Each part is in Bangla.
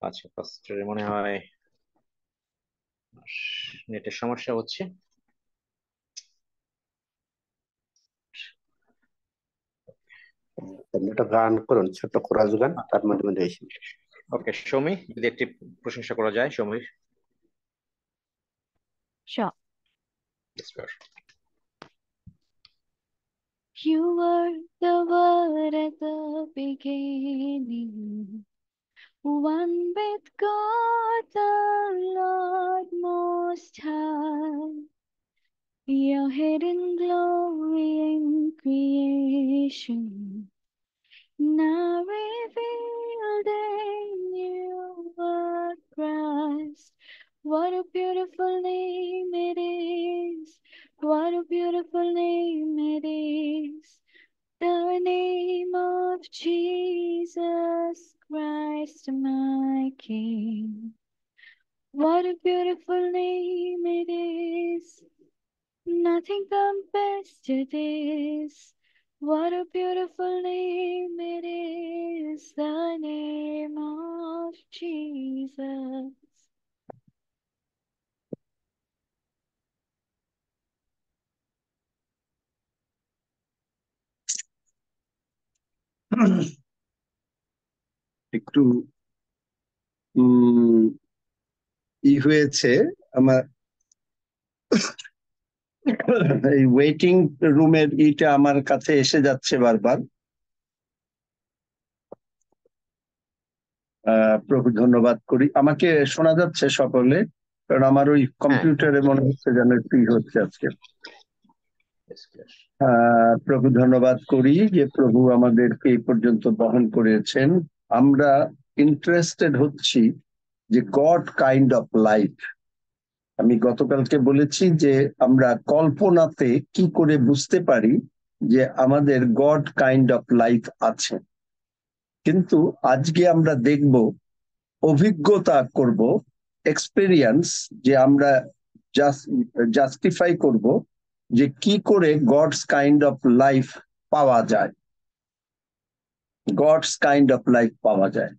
আচ্ছা, ফার্স্টে মনে হয় নেটের সমস্যা হচ্ছে। তাহলে একটা গান করুন, ছোট্ট কোরাস গান, তার মধ্যে মধ্যে এসে। ওকে, সৌমি, যদি একটি প্রশংসা করা যায় Soumir. Sure. Yes, sir. You were the word at the beginning, one with God the Lord Most High. Your hidden glory in creation, now revealed in you are Christ. What a beautiful name it is. What a beautiful name it is. The name of Jesus Christ, my King. What a beautiful name it is. Nothing compares to this. What a beautiful name it is. The name of Jesus. একটু হয়েছে আমার, এই ওয়েটিং রুমের ইটা আমার কাছে এসে যাচ্ছে বারবার। প্রভু ধন্যবাদ করি। আমাকে শোনা যাচ্ছে সকলে? কারণ আমার ওই কম্পিউটারে মনে হচ্ছে যেন একটু হচ্ছে আজকে। প্রভু ধন্যবাদ করি যে প্রভু আমাদেরকে এই পর্যন্ত বহন করেছেন। আমরা ইন্টারেস্টেড হচ্ছি যে গড কাইন্ড অফ লাইফ। আমি গতকালকে বলেছি যে আমরা কল্পনাতে কি করে বুঝতে পারি যে আমাদের গড কাইন্ড অফ লাইফ আছে, কিন্তু আজকে আমরা দেখব, অভিজ্ঞতা করব, এক্সপেরিয়েন্স, যে আমরা জাস্টিফাই করব যে কি করে গডস কাইন্ড অফ লাইফ পাওয়া যায়, গডস কাইন্ড অফ লাইফ পাওয়া যায়।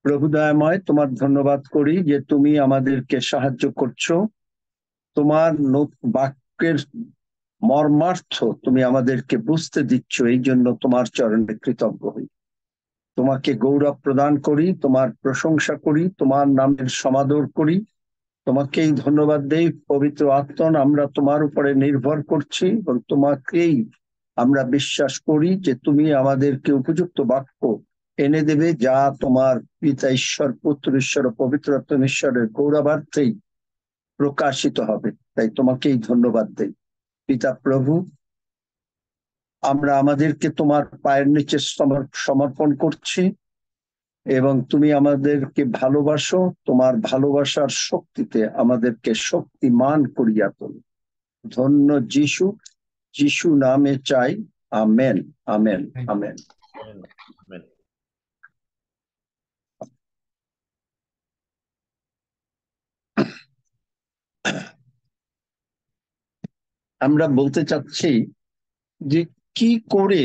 প্রভু দয়াময়, তোমার ধন্যবাদ করি যে তুমি আমাদেরকে সাহায্য করছো, তোমার বাক্যের মর্মার্থ তুমি আমাদেরকে বুঝতে দিচ্ছ, এই জন্য তোমার চরণে কৃতজ্ঞ হই। তোমাকে গৌরব প্রদান করি, তোমার প্রশংসা করি, তোমার নামের সমাদর করি, তোমাকেই ধন্যবাদ দেই। পবিত্র আত্মন, আমরা তোমার উপরে নির্ভর করছি এবং তোমাকেই আমরা বিশ্বাস করি যে তুমি আমাদেরকে উপযুক্ত বাক্য এনে দেবে, যা তোমার পিতা ঈশ্বর, পুত্র ঈশ্বর ও পবিত্র আত্ম ঈশ্বরের গৌরবার্থেই প্রকাশিত হবে। তাই তোমাকেই ধন্যবাদ দেই। পিতা প্রভু, আমরা আমাদেরকে তোমার পায়ের নিচে সমর্পণ করছি এবং তুমি আমাদেরকে ভালোবাসো, তোমার ভালোবাসার শক্তিতে আমাদেরকে শক্তিমান করিয়া তোলো। ধন্য যিশু, যিশু নামে চাই, আমেন, আমেন, আমেন। আমরা বলতে চাচ্ছি যে কি করে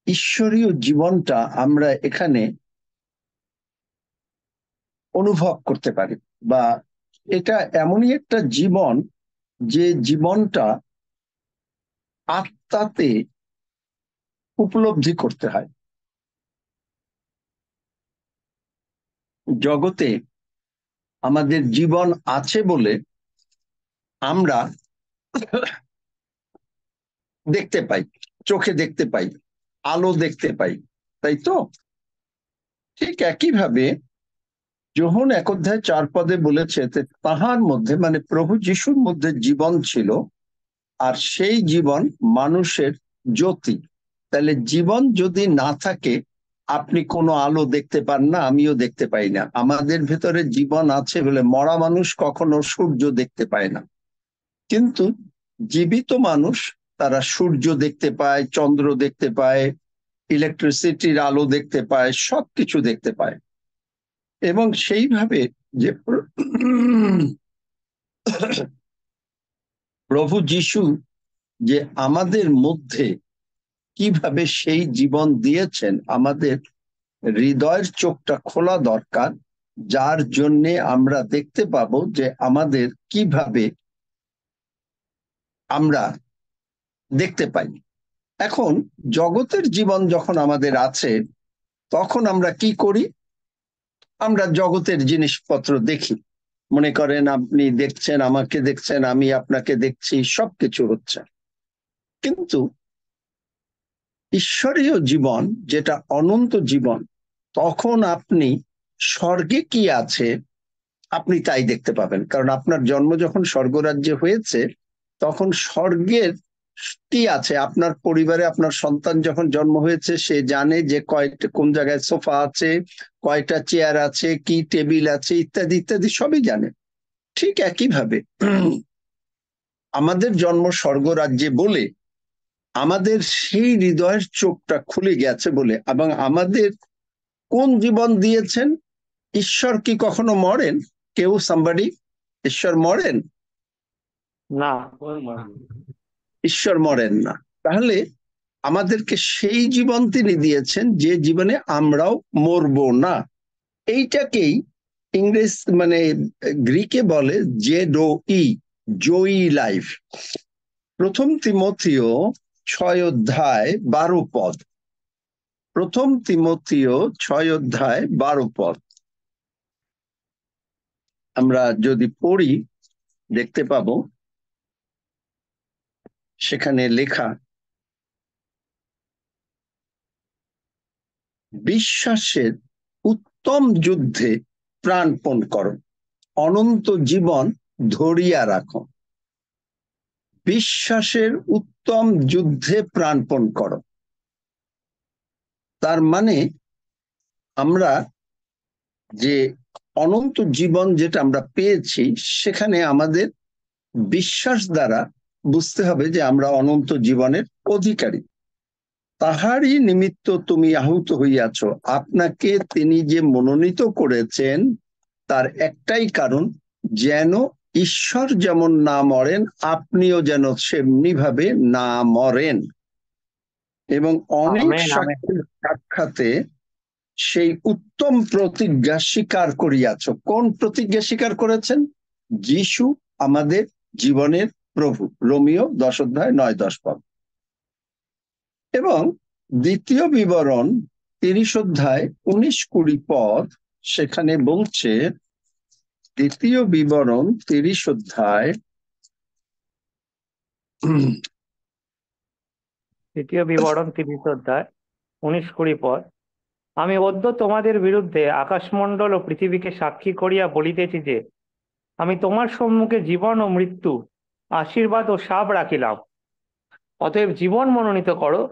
ঈশ্বরীয় জীবনটা আমরা এখানে অনুভব করতে পারি, বা এটা এমনই একটা জীবন যে জীবনটা আত্মাতে উপলব্ধি করতে হয়। জগতে আমাদের জীবন আছে বলে আমরা দেখতে পাই, চোখে দেখতে পাই, আলো দেখতে পাই, তাই তো? ঠিক একইভাবে যোহন 1:4 বলেছে তাহার মধ্যে, মানে প্রভু যিশুর মধ্যে জীবন ছিল, আর সেই জীবন মানুষের জ্যোতি। তাহলে জীবন যদি না থাকে আপনি কোনো আলো দেখতে পান না, আমিও দেখতে পাই না। আমাদের ভেতরে জীবন আছে বলে মরা মানুষ কখনো সূর্য দেখতে পায় না, কিন্তু জীবিত মানুষ তারা সূর্য দেখতে পায়, চন্দ্র দেখতে পায়, ইলেকট্রিসিটির আলো দেখতে পায়, সবকিছু দেখতে পায়। এবং সেইভাবে যে প্রভু যিশু যে আমাদের মধ্যে কিভাবে সেই জীবন দিয়েছেন, আমাদের হৃদয়ের চোখটা খোলা দরকার, যার জন্যে আমরা দেখতে পাবো যে আমাদের কিভাবে আমরা দেখতে পাই। এখন জগতের জীবন যখন আমাদের আছে, তখন আমরা কি করি? আমরা জগতের জিনিসপত্র দেখি। মনে করেন আপনি দেখছেন, আমাকে দেখছেন, আমি আপনাকে দেখছি, সবকিছু হচ্ছে। কিন্তু ঈশ্বরীয় জীবন, যেটা অনন্ত জীবন, তখন আপনি স্বর্গে কি আছে আপনি তাই দেখতে পাবেন। কারণ আপনার জন্ম যখন স্বর্গরাজ্যে হয়েছে, তখন স্বর্গের কি আছে আপনার পরিবারে। আপনার সন্তান যখন জন্ম হয়েছে, সে জানে যে কয়টা কোন জায়গায় সোফা আছে, কয়টা চেয়ার আছে, কি টেবিল আছে, ইত্যাদি ইত্যাদি সবই জানে। ঠিক একইভাবে আমাদের জন্ম স্বর্গরাজ্যে বলে, আমাদের সেই হৃদয়ের চোখটা খুলে গেছে বলে, এবং আমাদের কোন জীবন দিয়েছেন? ঈশ্বর কি কখনো মরেন? কেউ সামবাডি, ঈশ্বর মরেন? না, ঈশ্বর মরেন না। তাহলে আমাদেরকে সেই জীবন তিনি দিয়েছেন যে জীবনে আমরাও মরবো না। এইটাকেই ইংরেজ গ্রিকে বলে জেডোই, জয়ী লাইফ। 1 তিমথিও 6 অধ্যায় 12 পদ। 1 তিমথিও 6 অধ্যায় 12 পদ আমরা যদি পড়ি দেখতে পাবো সেখানে লেখা, বিশ্বাসের উত্তম যুদ্ধে প্রাণপণ করো, অনন্ত জীবন ধরিয়া রাখো। বিশ্বাসের উত্তম যুদ্ধে প্রাণপণ করো। তার মানে আমরা যে অনন্ত জীবন যেটা আমরা পেয়েছি, সেখানে আমাদের বিশ্বাস দ্বারা বুঝতে হবে যে আমরা অনন্ত জীবনের অধিকারী। তাহারই নিমিত্ত তুমি আহত হইয়াছ। আপনাকে তিনি যে মনোনীত করেছেন, তার একটাই কারণ, যেন ঈশ্বর যেমন না মরেন, আপনিও যেন সেমনি ভাবে না মরেন। এবং অনেক আমেন, আমেন। সাক্ষাতে সেই উত্তম প্রতিজ্ঞা স্বীকার করিয়াছ। কোন প্রতিজ্ঞা স্বীকার করেছেন? যিশু আমাদের জীবনের প্রভু। রোমিও 10 অধ্যায় 9-10 পদ। এবং 2 বিবরণ 30 অধ্যায় 19-20 পদ, সেখানে বলছে, 2 বিবরণ 30 অধ্যায় 19-20 পদ। আমি অদ্য তোমাদের বিরুদ্ধে আকাশমণ্ডল ও পৃথিবীকে সাক্ষী করিয়া বলিতেছি যে আমি তোমার সম্মুখে জীবন ও মৃত্যু, আশীর্বাদ ও শাপ রাখিলাম। অতএব জীবন মনোনীত করো,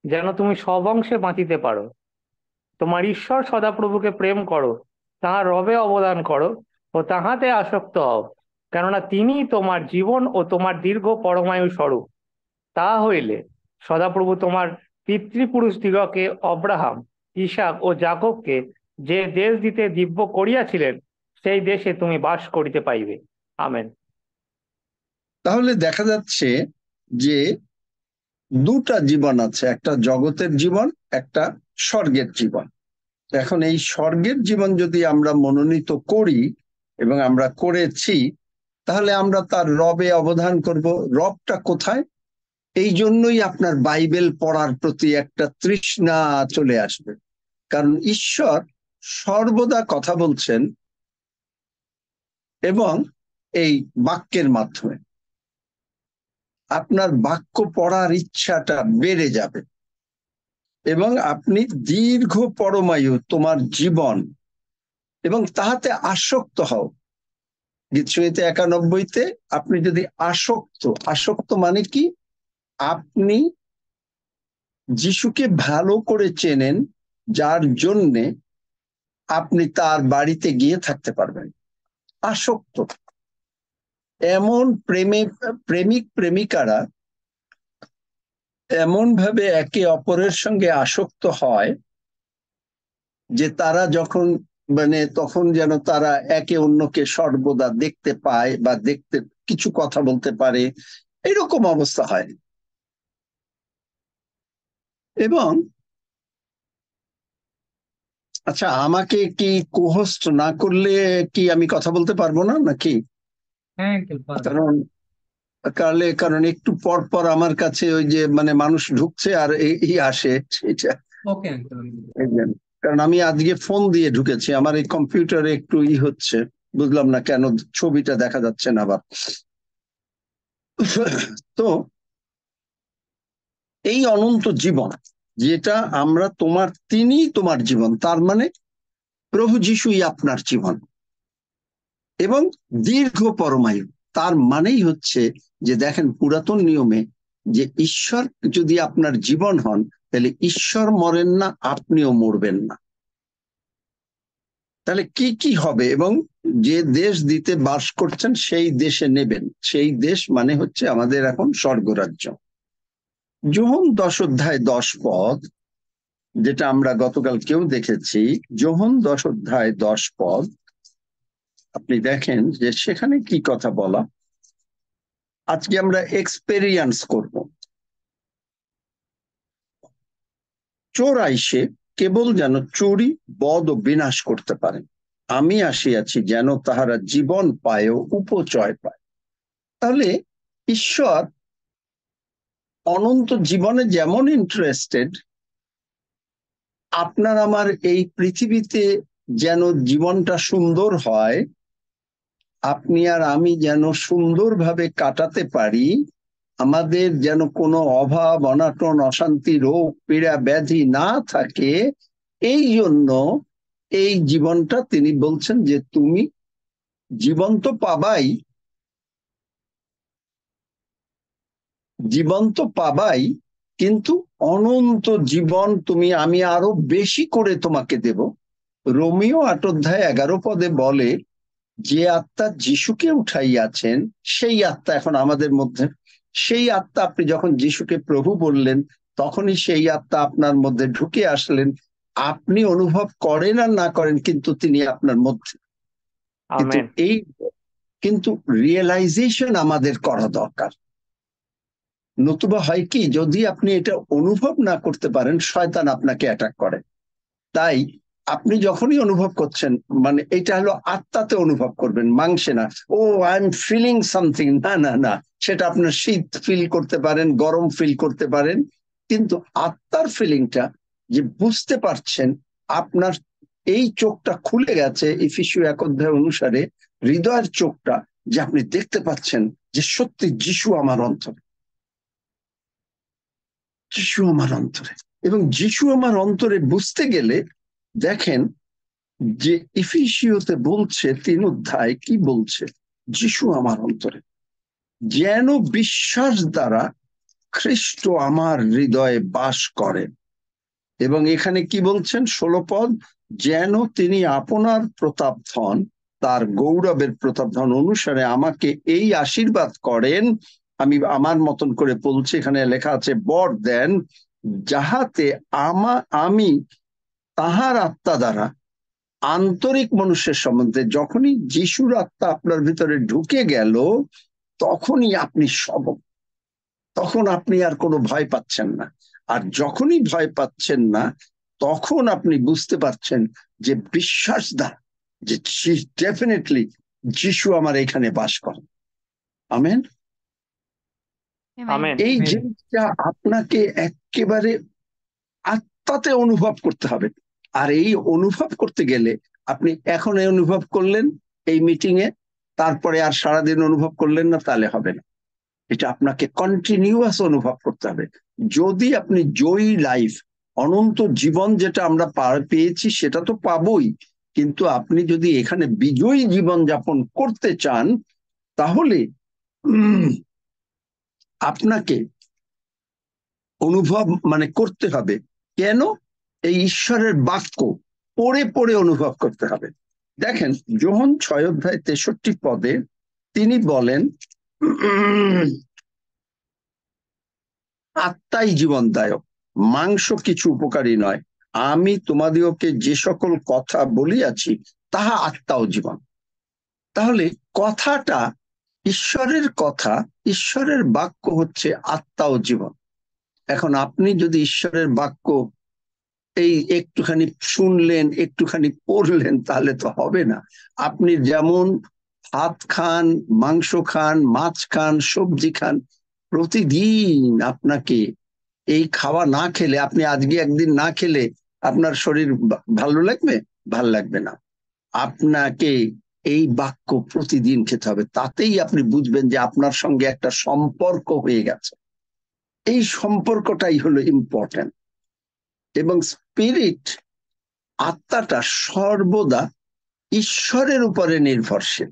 যেন তুমি সব অংশে বাঁচিতে পারো। তোমার ঈশ্বর সদাপ্রভুকে প্রেম করো, তাহার রবে অবদান করো ও তাহাতে আসক্ত হও, কেননা তিনি তোমার জীবন ও তোমার দীর্ঘ পরমায়ু স্বরূপ। তা হইলে সদাপ্রভু তোমার পিতৃপুরুষদিগকে অব্রাহাম, ইসাক ও যাকবকে যে দেশ দিতে দিব্য করিয়াছিলেন, সেই দেশে তুমি বাস করিতে পাইবে। আমেন। তাহলে দেখা যাচ্ছে যে 2টা জীবন আছে, একটা জগতের জীবন, একটা স্বর্গের জীবন। এখন এই স্বর্গের জীবন যদি আমরা মনোনীত করি, এবং আমরা করেছি, তাহলে আমরা তার রবে অবদান করব। রবটা কোথায়? এই জন্যই আপনার বাইবেল পড়ার প্রতি একটা তৃষ্ণা চলে আসবে। কারণ ঈশ্বর সর্বদা কথা বলছেন, এবং এই বাক্যের মাধ্যমে আপনার বাক্য পড়ার ইচ্ছাটা বেড়ে যাবে, এবং আপনি দীর্ঘ পরমায়ু তোমার জীবন, এবং তাহাতে আসক্ত হও। গীতসংহিতা 91-তে আপনি যদি আসক্ত মানে কি? আপনি যিশুকে ভালো করে চেনেন, যার জন্যে আপনি তার বাড়িতে গিয়ে থাকতে পারবেন। আসক্ত। এমন প্রেমিক প্রেমিকারা এমন ভাবে একে অপরের সঙ্গে আসক্ত হয় যে তারা যখন তখন যেন তারা একে অন্যকে সর্বদা দেখতে পায়, বা কিছু কথা বলতে পারে, এরকম অবস্থা হয়। এবং আচ্ছা, আমাকে কি কোহোস্ট না করলে কি আমি কথা বলতে পারবো না নাকি? হ্যাঁ আঙ্কেল পারবেন। কারণ কারণ একটু পর পর আমার কাছে ওই যে মানে মানুষ ঢুকছে আর এই আসে সেটা। Okay uncle. বুঝলেন? কারণ আমি আজকে ফোন দিয়ে ঢুকেছি, আমার এই কম্পিউটারে একটু হচ্ছে, বুঝলাম না কেন ছবিটা দেখা যাচ্ছে না আবার। তো এই অনন্ত জীবন যেটা আমরা তিনি তোমার জীবন, তার মানে প্রভু যিশুই আপনার জীবন, এবং দীর্ঘ পরমায়ু। তার মানেই হচ্ছে যে দেখেন পুরাতন নিয়মে যে ঈশ্বর যদি আপনার জীবন হন, তাহলে ঈশ্বর মরেন না, আপনিও মরবেন না। তাহলে কি কি হবে, এবং যে দেশ দিতে বাস করছেন সেই দেশে নেবেন। সেই দেশ মানে হচ্ছে আমাদের এখন স্বর্গরাজ্য। যোহন 10 অধ্যায় 10 পদ, যেটা আমরা গতকাল কেউ দেখেছি, যোহন 10 অধ্যায় 10 পদ, আপনি দেখেন যে সেখানে কি কথা বলা। আজকে আমরা এক্সপেরিয়েন্স করব। চোর আইসে কেবল যেন চুরি, বধ ও বিনাশ করতে পারেন, আমি আসিয়াছি যেন তাহারা জীবন পায় ও উপচয় পায়। তাহলে ঈশ্বর অনন্ত জীবনে যেমন ইন্টারেস্টেড, আপনার আমার এই পৃথিবীতে যেন জীবনটা সুন্দর হয়, আপনি আর আমি যেন সুন্দরভাবে কাটাতে পারি, আমাদের যেন কোনো অভাব অনাটন অশান্তি রোগ পীড়া ব্যাধি না থাকে, এই জন্য এই জীবনটা তিনি বলছেন যে তুমি জীবন তো পাবাই, জীবন তো পাবাই, কিন্তু অনন্ত জীবন তুমি আমি আরো বেশি করে তোমাকে দেব। রোমিও 8 অধ্যায় 11 পদে বলে যে আত্মা যিশুকে উঠাইয়াছেন সেই আত্মা এখন আমাদের মধ্যে। সেই আত্মা আপনি যখন যিশুকে প্রভু বললেন, তখনই সেই আত্মা আপনার মধ্যে ঢুকে আসলেন। আপনি অনুভব করেন আর না করেন, কিন্তু তিনি আপনার মধ্যে। কিন্তু আমেন। কিন্তু রিয়েলাইজেশন আমাদের করা দরকার। নতুবা হয় কি, যদি আপনি এটা অনুভব না করতে পারেন, শয়তান আপনাকে অ্যাটাক করে। তাই আপনি যখনই অনুভব করছেন, মানে এটা হলো আত্মাতে অনুভব করবেন, মাংসে না। ও আই এম ফিলিং সামথিং, না না না, সেটা আপনার শীত ফিল করতে পারেন, গরম ফিল করতে পারেন, কিন্তু আত্মার ফিলিংটা যে বুঝতে পারছেন, আপনার এই চোখটা খুলে গেছে ইফিসীয় 1 অধ্যায় অনুসারে, হৃদয়ের চোখটা, যে আপনি দেখতে পাচ্ছেন যে সত্যি যিশু আমার অন্তরে, যিশু আমার অন্তরে। এবং যিশু আমার অন্তরে বুঝতে গেলে দেখেন যে ইফিসীয়তে বলছে 3 অধ্যায় কি বলছে, যিশু আমার অন্তরে, যেন বিশ্বাস দ্বারা খ্রিস্ট আমার হৃদয়ে বাস করেন। এবং এখানে কি বলছেন 16 পদ, যেন তিনি আপনার প্রতাপ ধন, তার গৌরবের প্রতাপ ধন অনুসারে আমাকে এই আশীর্বাদ করেন। আমি আমার মতন করে বলছি, এখানে লেখা আছে বর দেন, যাহাতে আমি তাহার আত্মা দ্বারা আন্তরিক মানুষের সম্বন্ধে, যখনই যিশুর আত্মা আপনার ভিতরে ঢুকে গেল, তখনই আপনি সবল, তখন আপনি আর কোনো ভয় পাচ্ছেন না। আর যখনই ভয় পাচ্ছেন না, তখন আপনি বুঝতে পারছেন যে বিশ্বাস দ্বারা যে ডেফিনেটলি যিশু আমার এখানে বাস করেন। আমেন। আমেন। এই জিনিসটা আপনাকে একেবারে আত্মাতে অনুভব করতে হবে। আর এই অনুভব করতে গেলে আপনি এখন অনুভব করলেন এই মিটিং এ, তারপরে আর সারাদিন অনুভব করলেন না, তাহলে হবে না। এটা আপনাকে কন্টিনিউয়াস অনুভব করতে হবে। যদি আপনি জয়ী লাইফ, অনন্ত জীবন যেটা আমরা পেয়েছি সেটা তো পাবোই, কিন্তু আপনি যদি এখানে বিজয়ী জীবন যাপন করতে চান, তাহলে আপনাকে অনুভব মানে করতে হবে। কেন? এই ঈশ্বরের বাক্য পড়ে পড়ে অনুভব করতে হবে। দেখেন যোহন 6 অধ্যায় 63 পদে তিনি বলেন, আত্মাই জীবনদায়ক, মাংস কিছু উপকারী নয়। আমি তোমাদিওকে যে সকল কথা বলিয়াছি তাহা আত্মা ও জীবন। তাহলে কথাটা ঈশ্বরের কথা, ঈশ্বরের বাক্য হচ্ছে আত্মা ও জীবন। এখন আপনি যদি ঈশ্বরের বাক্য এই একটুখানি শুনলেন, একটুখানি পড়লেন, তাহলে তো হবে না। আপনি যেমন ভাত খান, মাংস খান, মাছ খান, সবজি খান, প্রতিদিন আপনাকে এই খাওয়া না খেলে, আপনি আজকে একদিন না খেলে আপনার শরীর ভালো লাগবে? ভালো লাগবে না। আপনাকে এই বাক্য প্রতিদিন খেতে হবে, তাতেই আপনি বুঝবেন যে আপনার সঙ্গে একটা সম্পর্ক হয়ে গেছে। এই সম্পর্কটাই হলো ইম্পর্টেন্ট। এবং স্পিরিট, আত্মাটা সর্বদা ঈশ্বরের উপরে নির্ভরশীল,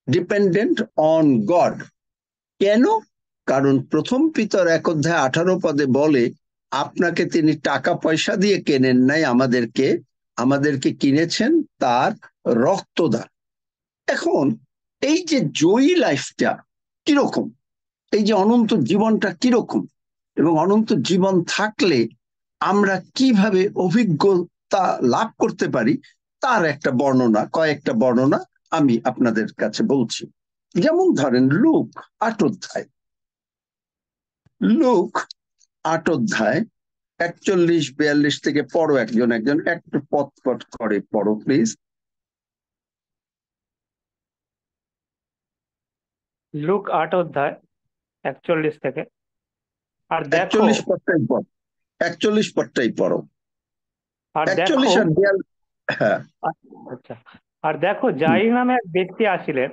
ডিপেন্ডেন্ট অন গড। কেন? কারণ প্রথম পিতর 1:18 বলে, আপনাকে তিনি টাকা পয়সা দিয়ে কেনেন নাই, আমাদেরকে কিনেছেন তার রক্ত দ্বারা। এখন এই যে জয়ী লাইফটা কিরকম, এই যে অনন্ত জীবনটা কিরকম, এবং অনন্ত জীবন থাকলে আমরা কিভাবে অভিজ্ঞতা লাভ করতে পারি, তার একটা বর্ণনা, কয়েকটা বর্ণনা আমি আপনাদের কাছে বলছি। যেমন ধরেন লুক 8 অধ্যায়, লুক 8 অধ্যায় 41-42 থেকে পড়ো, একজন একটু পট করে পড়ো প্লিজ। লুক 8 অধ্যায় 41 থেকে। আর দেখো 41 পদটাই পড়ো। আর দেখো 41 আর 42। হ্যাঁ, আচ্ছা, আর দেখো যাই নামে এক ব্যক্তি আসিলেন,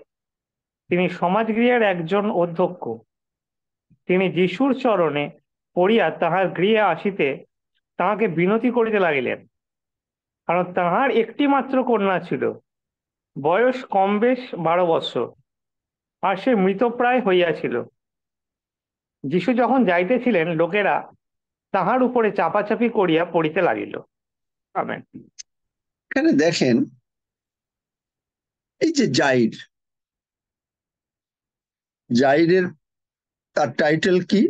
তিনি সমাজগৃহের একজন অধ্যক্ষ। তিনি যিশুর চরণে পড়িয়া তাহার গৃহে আসিতে তাহাকে বিনতি করিতে লাগিলেন, কারণ তাহার একটি মাত্র কন্যা ছিল, বয়স কম বেশ 12 বৎসর, আর সে মৃতপ্রায় হইয়াছিল। যিশু যখন যাইতেছিলেন, লোকেরা তাহার উপরে চাপাচাপি করিয়া পড়িতে লাগিল। আমেন। এখানে দেখেন, এই যে জাইরের তার টাইটেল কি?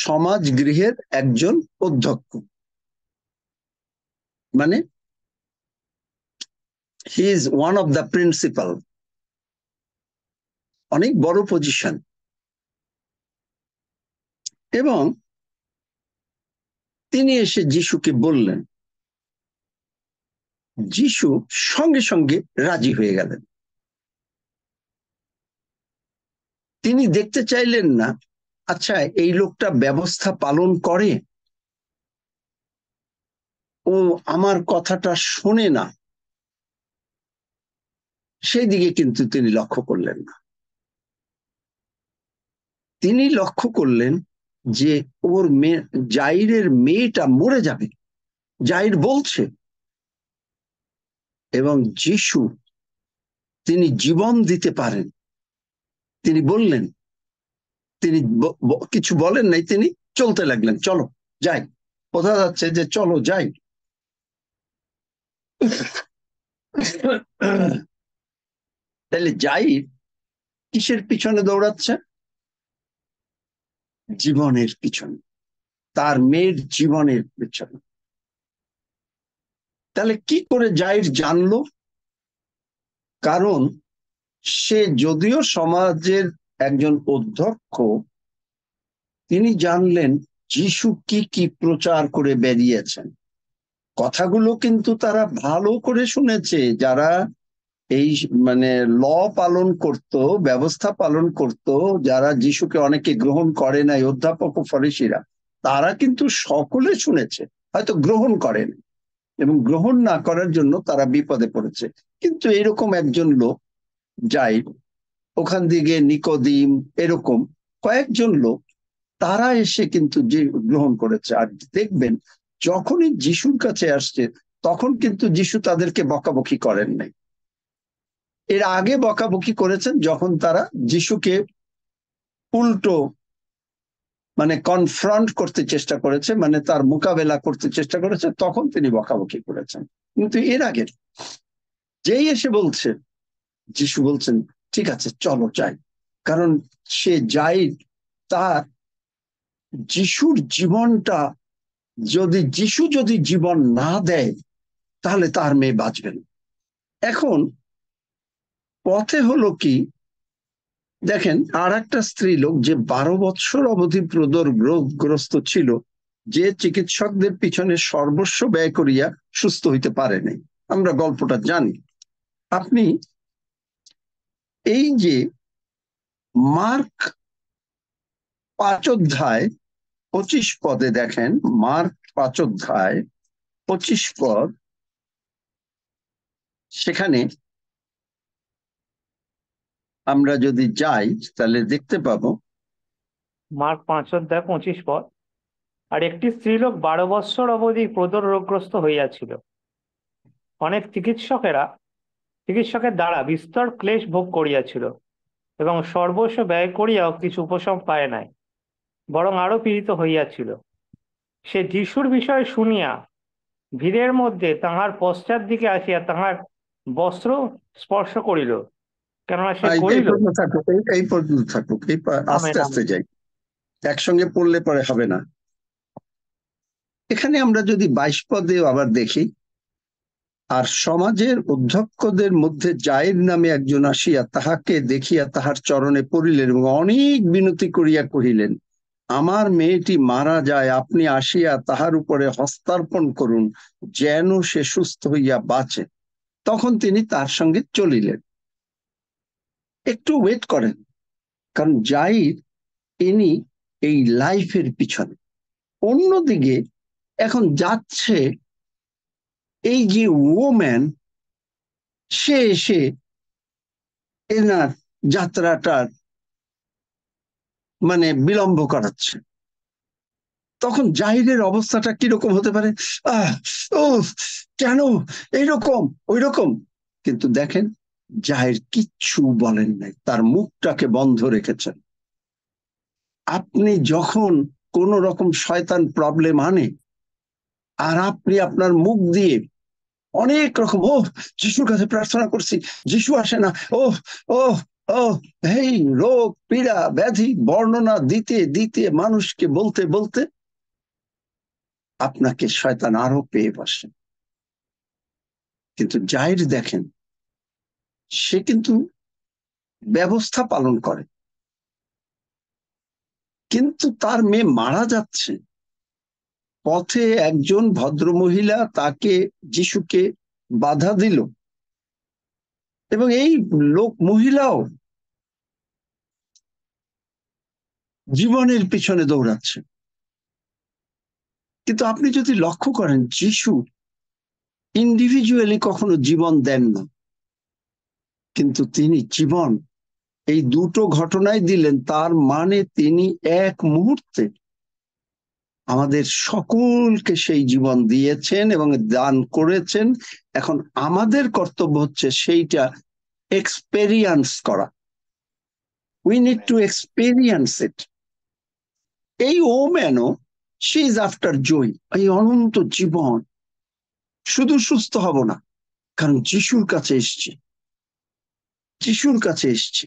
সমাজ গৃহের একজন অধ্যক্ষ, মানে he is one of the principal, অনেক বড় পজিশন। এবং তিনি এসে যিশুকে বললেন, যিশু সঙ্গে সঙ্গে রাজি হয়ে গেলেন। তিনি দেখতে চাইলেন না, আচ্ছা এই লোকটা ব্যবস্থা পালন করে, ও আমার কথাটা শোনে না, সেই দিকে কিন্তু তিনি লক্ষ্য করলেন না। তিনি লক্ষ্য করলেন যে ওর জাইরের মেয়েটা মরে যাবে, জাইর বলছে। এবং যিশু তিনি জীবন দিতে পারেন, তিনি বললেন, তিনি কিছু বলেন নাই, তিনি চলতে লাগলেন, চলো যাই। বোঝা যাচ্ছে যে চলো যাই। তাহলে যাই কিসের পিছনে দৌড়াচ্ছে? জীবনের পিছনে, তার মেয়ের জীবনের পিছনে। তাহলে কি করে জাইর জানলো? কারণ সে যদিও সমাজের একজন অধ্যক্ষ, তিনি জানলেন যিশু কি কি প্রচার করে বেরিয়েছেন। কথাগুলো কিন্তু তারা ভালো করে শুনেছে, যারা এই মানে ল পালন করত, ব্যবস্থা পালন করত, যারা যিশুকে অনেকে গ্রহণ করে নাই, অধ্যাপক ও ফরিসিরা, তারা কিন্তু সকলে শুনেছে, হয়তো গ্রহণ করেন, এবং গ্রহণ না করার জন্য তারা বিপদে পড়েছে। কিন্তু এরকম একজন লোক যাই, ওখান দিকে নিকোদিম, এরকম কয়েকজন লোক, তারা এসে কিন্তু যে গ্রহণ করেছে। আর দেখবেন যখনই যিশুর কাছে আসছে, তখন কিন্তু যিশু তাদেরকে বকাবকি করেন নাই। এর আগে বকাবকি করেছেন যখন তারা যিশুকে উল্টো মানে কনফ্রন্ট করতে চেষ্টা করেছে, মানে তার মোকাবেলা করতে চেষ্টা করেছে, তখন তিনি বকাবকি করেছেন। কিন্তু এর আগে যেই এসে বলছে, যিশু বলছেন ঠিক আছে চলো যাই। কারণ সে যাই, তার যিশুর জীবনটা, যিশু যদি জীবন না দেয়, তাহলে তার মেয়ে বাঁচবেন। এখন পথে হলো কি, দেখেন আর একটা স্ত্রী লোক যে 12 বৎসর অবধি প্রদর রোগগ্রস্ত ছিল, যে চিকিৎসকদের পিছনে সর্বস্ব ব্যয় করিয়া সুস্থ হইতে পারে নাই। আমরা গল্পটা জানি। আপনি এই যে মার্ক 5 অধ্যায় 25 পদে দেখেন, মার্ক 5 অধ্যায় 25 পদ, সেখানে আমরা যদি যাই তাহলে দেখতে পাবো। মার্ক 5 অধ্যায় 25 পদ। আর একটি স্ত্রীলোক 12 বৎসর অবধি প্রদর রোগগ্রস্ত হইয়াছিল। অনেক চিকিৎসকের দ্বারা বিস্তর ক্লেশ ভোগ করিয়াছিল, এবং সর্বস্ব ব্যয় করিয়াও কিছু উপশম পায় নাই, বরং আরো পীড়িত হইয়াছিল। সে যিশুর বিষয়ে শুনিয়া ভিড়ের মধ্যে তাহার পশ্চাৎ দিকে আসিয়া তাহার বস্ত্র স্পর্শ করিল, কেননা সে এই কহিল, পর্যন্ত থাকুক, এই পর্যন্ত থাকুক, আমেন আস্তে আস্তে আমেন। যাই, একসঙ্গে পড়লে পরে হবে না। এখানে আমরা যদি 22 পদে আবার দেখি, আর সমাজের অধ্যক্ষদের মধ্যে জায়ের নামে একজন আসিয়া তাহাকে দেখিয়া তাহার চরণে পড়িলেন এবং অনেক বিনতি করিয়া কহিলেন, আমার মেয়েটি মারা যায়, আপনি আসিয়া তাহার উপরে হস্তার্পণ করুন, যেন সে সুস্থ হইয়া বাঁচে। তখন তিনি তার সঙ্গে চলিলেন। একটু ওয়েট করেন, কারণ জাইর ইনি এই লাইফের পিছনে। অন্যদিকে এখন যাচ্ছে এই যে ওম্যান, সে এসে এনার যাত্রাটার মানে বিলম্ব করাচ্ছে। তখন জাহিরের অবস্থাটা কিরকম হতে পারে? ও কেন এইরকম ওই রকম, কিন্তু দেখেন জাহির কিচ্ছু বলেন নাই, তার মুখটাকে বন্ধ রেখেছেন। আপনি যখন কোন রকম শয়তান প্রবলেম আনে, আর আপনি আপনার মুখ দিয়ে অনেক রকম যিশুর কাছে প্রার্থনা করছি, যিশু আসে না, ও ও ও এই রোগ পীড়া ব্যাধি বর্ণনা দিতে দিতে মানুষকে বলতে বলতে আপনাকে শয়তান আরো পেয়ে বসে। কিন্তু জাহির দেখেন, সে কিন্তু ব্যবস্থা পালন করে, কিন্তু তার মেয়ে মারা যাচ্ছে। পথে একজন ভদ্রমহিলা তাকে যিশুকে বাধা দিল, এবং এই লোক মহিলাও জীবনের পিছনে দৌড়াচ্ছে। কিন্তু আপনি যদি লক্ষ্য করেন, যিশু ইন্ডিভিজুয়ালি কখনো জীবন দেন না, কিন্তু তিনি জীবন এই দুটো ঘটনায় দিলেন। তার মানে তিনি এক মুহূর্তে আমাদের সকলকে সেই জীবন দিয়েছেন এবং দান করেছেন। এখন আমাদের কর্তব্য হচ্ছে সেইটা এক্সপেরিয়েন্স করা। উই নিড টু এক্সপেরিয়েন্স ইট। এই ওম্যানও, শি ইজ আফটার জয়, এই অনন্ত জীবন। শুধু সুস্থ হব না, কারণ যিশুর কাছে এসছি, যিশুর কাছে এসছি।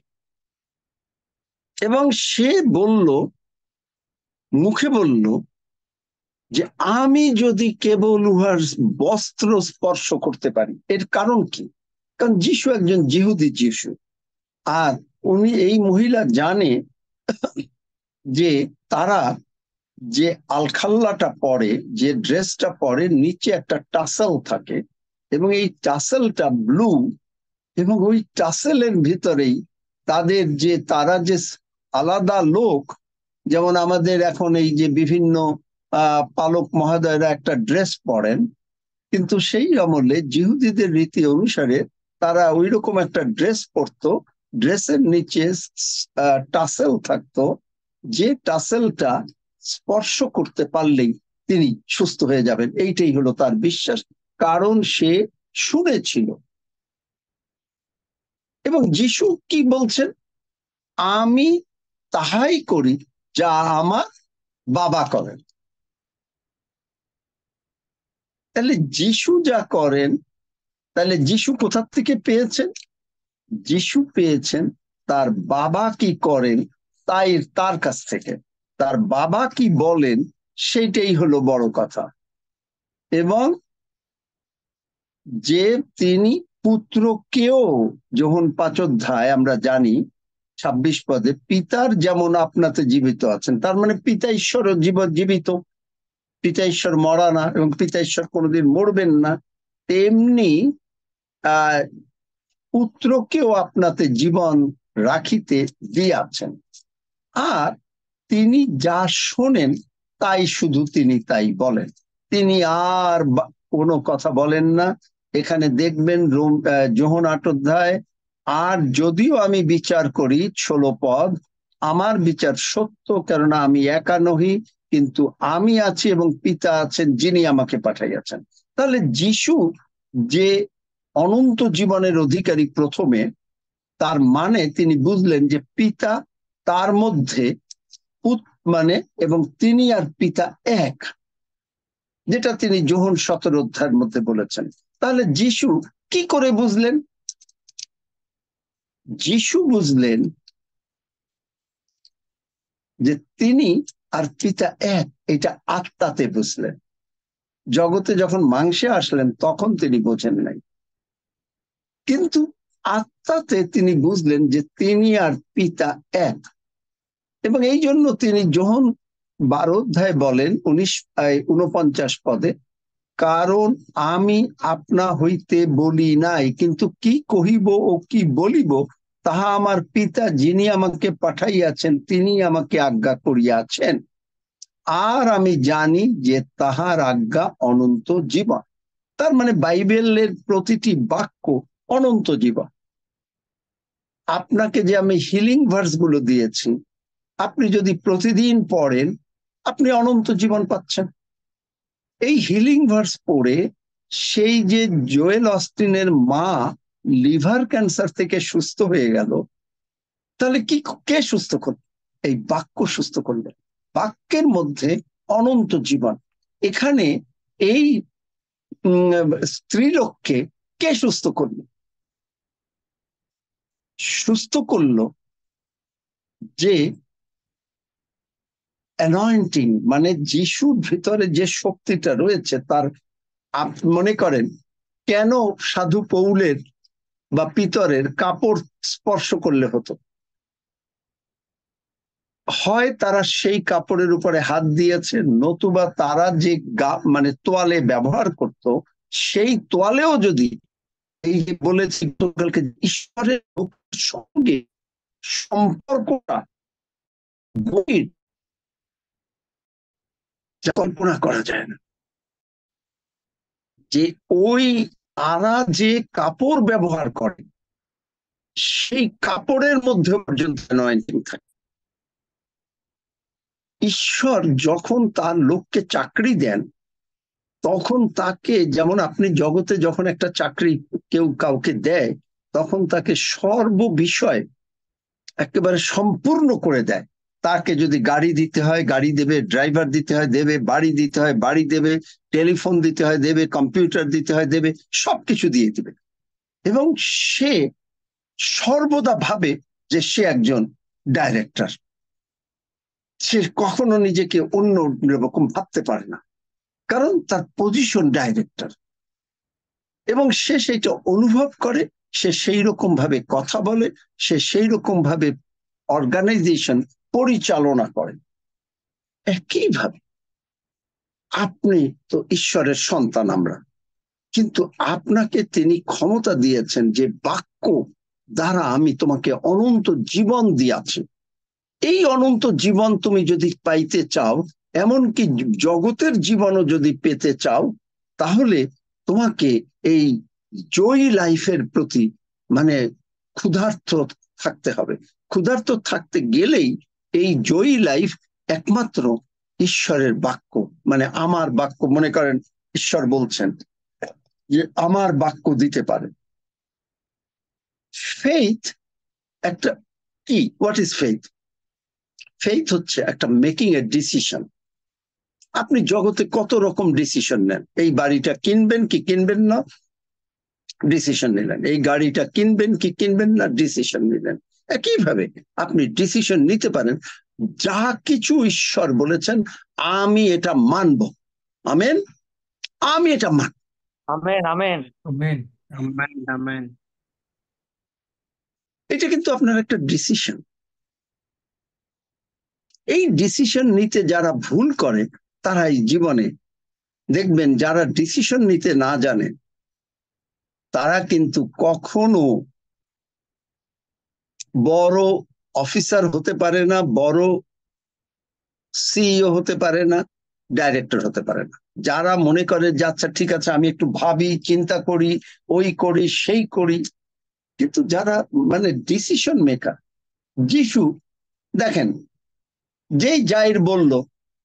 এবং সে বলল, মুখে বলল যে আমি যদি কেবল উহার বস্ত্র স্পর্শ করতে পারি। এর কারণ কি? কারণ যিশু একজন যিহুদি যিশু, আর উনি এই মহিলা জানে যে তারা যে আলখাল্লাটা পরে, যে ড্রেসটা পরে, নিচে একটা টাসেল থাকে, এবং এই টাসেলটা ব্লু, এবং ওই টাসেলের ভিতরেই তাদের যে তারা যে আলাদা লোক, যেমন আমাদের এখন এই যে বিভিন্ন পালক মহোদয়রা একটা ড্রেস পরেন, কিন্তু সেই আমলে যিহুদিদের রীতি অনুসারে তারা ওই রকম একটা ড্রেস পরতো, ড্রেসের নিচে টাসেল থাকতো, যে টাসেলটা স্পর্শ করতে পারলেই তিনি সুস্থ হয়ে যাবেন। এইটাই হলো তার বিশ্বাস, কারণ সে শুনেছিল। এবং যিশু কি বলছেন? আমি তাহাই করি যা আমার বাবা করেন। তাহলে যিশু যা করেন, তাহলে যিশু কোথা থেকে পেয়েছেন? যিশু পেয়েছেন তার বাবা কি করেন তার কাছ থেকে। তার বাবা কি বলেন সেইটাই হলো বড় কথা। এবং যে তিনি পুত্রকেও, যখন 5 অধ্যায় আমরা জানি 26 পদে, পিতার যেমন আপনাতে জীবিত আছেন, তার মানে পিতা ঈশ্বর জীবিত। পিতা ঈশ্বর মরা না এবং পিতা ঈশ্বর কোনোদিন মরবেন না, তেমনি পুত্রকেও আপনাতে জীবন রাখিতে দিয়াছেন। আর তিনি যা শোনেন তাই শুধু তিনি তাই বলেন, তিনি আর কোনো কথা বলেন না। এখানে দেখবেন যোহন 8 অধ্যায়, আর যদিও আমি বিচার করি 16 পদ, আমার বিচার সত্য, কেননা আমি একা নহি, কিন্তু আমি আছি এবং পিতা আছেন যিনি আমাকে পাঠাইয়াছেন। তাহলে যিশু যে অনন্ত জীবনের অধিকারী প্রথমে, তার মানে তিনি বুঝলেন যে পিতা তার মধ্যে মানে এবং তিনি আর পিতা এক, যেটা তিনি যোহন 17 অধ্যায়ের মধ্যে বলেছেন। তাহলে যিশু কি করে বুঝলেন? যিশু বুঝলেন যে তিনি আর পিতা এক, এটা আত্মাতে বুঝলেন। জগতে যখন মাংসে আসলেন তখন তিনি বোঝেন নাই, কিন্তু আত্মাতে তিনি বুঝলেন যে তিনি আর পিতা এক। এবং এই জন্য তিনি যোহন 12 অধ্যায় বলেন 49 পদে, কারণ আমি আপনা হইতে বলি নাই, কিন্তু কি কহিব ও কি বলিব তাহা আমার পিতা যিনি আমাকে পাঠাইয়াছেন তিনি আমাকে আজ্ঞা করিয়াছেন। আর আমি জানি যে তাহার আজ্ঞা অনন্ত জীবন। তার মানে বাইবেলের প্রতিটি বাক্য অনন্ত জীবন। আপনাকে যে আমি হিলিং ভার্স গুলো দিয়েছি, আপনি যদি প্রতিদিন পড়েন আপনি অনন্ত জীবন পাচ্ছেন। এই হিলিং ভার্স পড়ে সেই যে জোয়েল অস্টিনের মা লিভার ক্যান্সার থেকে সুস্থ হয়ে গেল, তাহলে কে সুস্থ করবে? এই বাক্য সুস্থ করবে। বাক্যের মধ্যে অনন্ত জীবন। এখানে এই স্ত্রীলোককে কে সুস্থ করবে? সুস্থ করলো যে অ্যানয়েন্টিং, মানে যিশুর ভিতরে যে শক্তিটা রয়েছে তার। মনে করেন কেন সাধু পৌলের বা পিতরের কাপড় স্পর্শ করলে হতো? হয় তারা সেই কাপড়ের উপরে হাত দিয়েছে, নতুবা তারা যে মানে তোয়ালে ব্যবহার করত, সেই তোয়ালেও যদি এই যে বলেছি ঈশ্বরের সঙ্গে সম্পর্কটা গভীর, কল্পনা করা যায় না। যে ওই তারা যে কাপড় ব্যবহার করে সেই কাপড়ের মধ্যে পর্যন্ত অ্যানয়েন্টিং থাকে। ঈশ্বর যখন তার লোককে চাকরি দেন তখন তাকে, যেমন আপনি জগতে যখন একটা চাকরি কেউ কাউকে দেয় তখন তাকে সর্ববিষয় একেবারে সম্পূর্ণ করে দেয়। তাকে যদি গাড়ি দিতে হয় গাড়ি দেবে, ড্রাইভার দিতে হয় দেবে, বাড়ি দিতে হয় বাড়ি দেবে, টেলিফোন দিতে হয় দেবে, কম্পিউটার দিতে হয় দেবে, সবকিছু দিয়ে দিবে। এবং সে সর্বদা ভাবে যে সে একজন ডাইরেক্টর। সে কখনো নিজেকে অন্য রকম ভাবতে পারে না, কারণ তার পজিশন ডাইরেক্টর। এবং সে সেইটা অনুভব করে, সে সেই রকম ভাবে কথা বলে, সে সেই রকম ভাবে অর্গানাইজেশন পরিচালনা করে। একইভাবে আপনি তো ঈশ্বরের সন্তান, আমরা, কিন্তু আপনাকে তিনি ক্ষমতা দিয়েছেন যে বাক্য দ্বারা আমি তোমাকে অনন্ত জীবন দিয়াছি। এই অনন্ত জীবন তুমি যদি পাইতে চাও, এমনকি জগতের জীবনও যদি পেতে চাও, তাহলে তোমাকে এই জয়ী লাইফের প্রতি মানে ক্ষুধার্ত থাকতে হবে। ক্ষুধার্ত থাকতে গেলেই এই জয়ী লাইফ একমাত্র ঈশ্বরের বাক্য, মানে আমার বাক্য। মনে করেন ঈশ্বর বলছেন যে আমার বাক্য দিতে পারে। ফেইথ একটা কি? What is faith? ফেইথ হচ্ছে একটা মেকিং এ ডিসিশন। আপনি জগতে কত রকম ডিসিশন নেন। এই বাড়িটা কিনবেন কি কিনবেন না, ডিসিশন নিলেন। এই গাড়িটা কিনবেন কি কিনবেন না, ডিসিশন নিলেন। একইভাবে আপনি ডিসিশন নিতে পারেন যা কিছু ঈশ্বর বলেছেন আমি এটা মানব। আমেন, আমি এটা মানব। Amen amen amen amen amen. এটা কিন্তু আপনার একটা ডিসিশন। এই ডিসিশন নিতে যারা ভুল করে তারাই জীবনে দেখবেন যারা ডিসিশন নিতে না জানে তারা কিন্তু কখনো বড় অফিসার হতে পারে না, বড় সিইও হতে পারে না, ডাইরেক্টর হতে পারে না। যারা মনে করে যে আচ্ছা ঠিক আছে আমি একটু ভাবি, চিন্তা করি, ওই করি সেই করি, কিন্তু যারা মানে ডিসিশন মেকার। যিশু দেখেন, যেই জাইর বলল,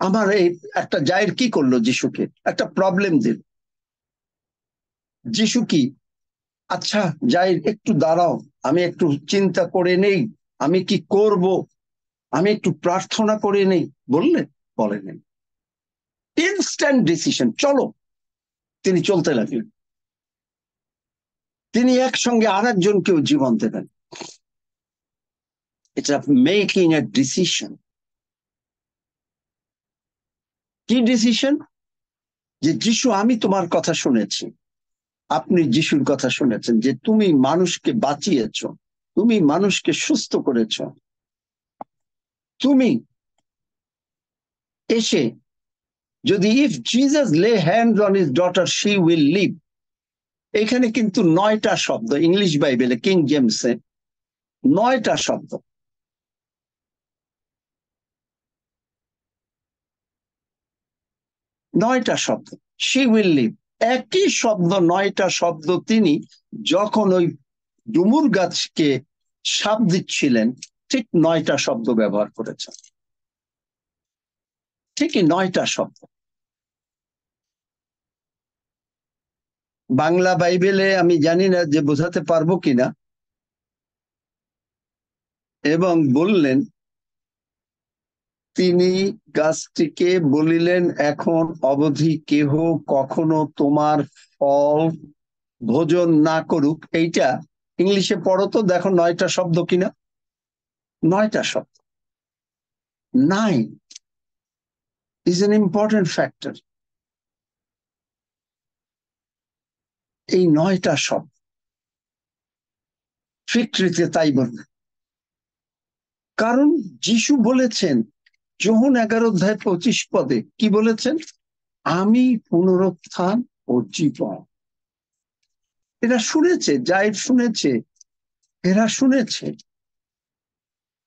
আমার এই একটা জাইর কি করলো যিশুকে, একটা প্রবলেম দিল। যিশু কি, আচ্ছা জাইর একটু দাঁড়াও, আমি একটু চিন্তা করে নেই, আমি কি করব, আমি একটু প্রার্থনা করে নেই, বললেন? বলেন, ইনস্ট্যান্ট ডিসিশন, চলো। তিনি চলতে লাগলেন। তিনি একসঙ্গে আর একজনকেও জীবন দেবেন। এটা মেকিং এ ডিসিশন। কি ডিসিশন? যে যিশু, আমি তোমার কথা শুনেছি। আপনি যিশুর কথা শুনেছেন যে তুমি মানুষকে বাঁচিয়েছ, তুমি মানুষকে সুস্থ করেছ, তুমি এসে যদি if Jesus lay hands on his daughter she will live. এখানে কিন্তু 9টা শব্দ, ইংলিশ বাইবেলে কিং জেমসে 9টা শব্দ। 9টা শব্দ, শি উইল লিভ। একই শব্দ, 9টা শব্দ তিনি যখন ওই ডুমুর গাছকে শাপ দিচ্ছিলেন ঠিক 9টা শব্দ ব্যবহার করেছেন। ঠিকই 9টা শব্দ। বাংলা বাইবেলে আমি জানি না যে বোঝাতে পারবো কিনা, এবং বললেন তিনি গাছটিকে বলিলেন, এখন অবধি কেহ কখনো তোমার ফল ভোজন না করুক। এইটা ইংলিশে পড়ো তো, দেখো 9টা শব্দ কিনা। 9টা শব্দ। 9 is an important factor. এই 9টা শব্দ ফিক্টরিতে তাই বললেন, কারণ যিশু বলেছেন যোহন 11:25 কি বলেছেন? আমি পুনরুত্থান ও জীবন। এরা শুনেছে, জাইর শুনেছে, এরা শুনেছে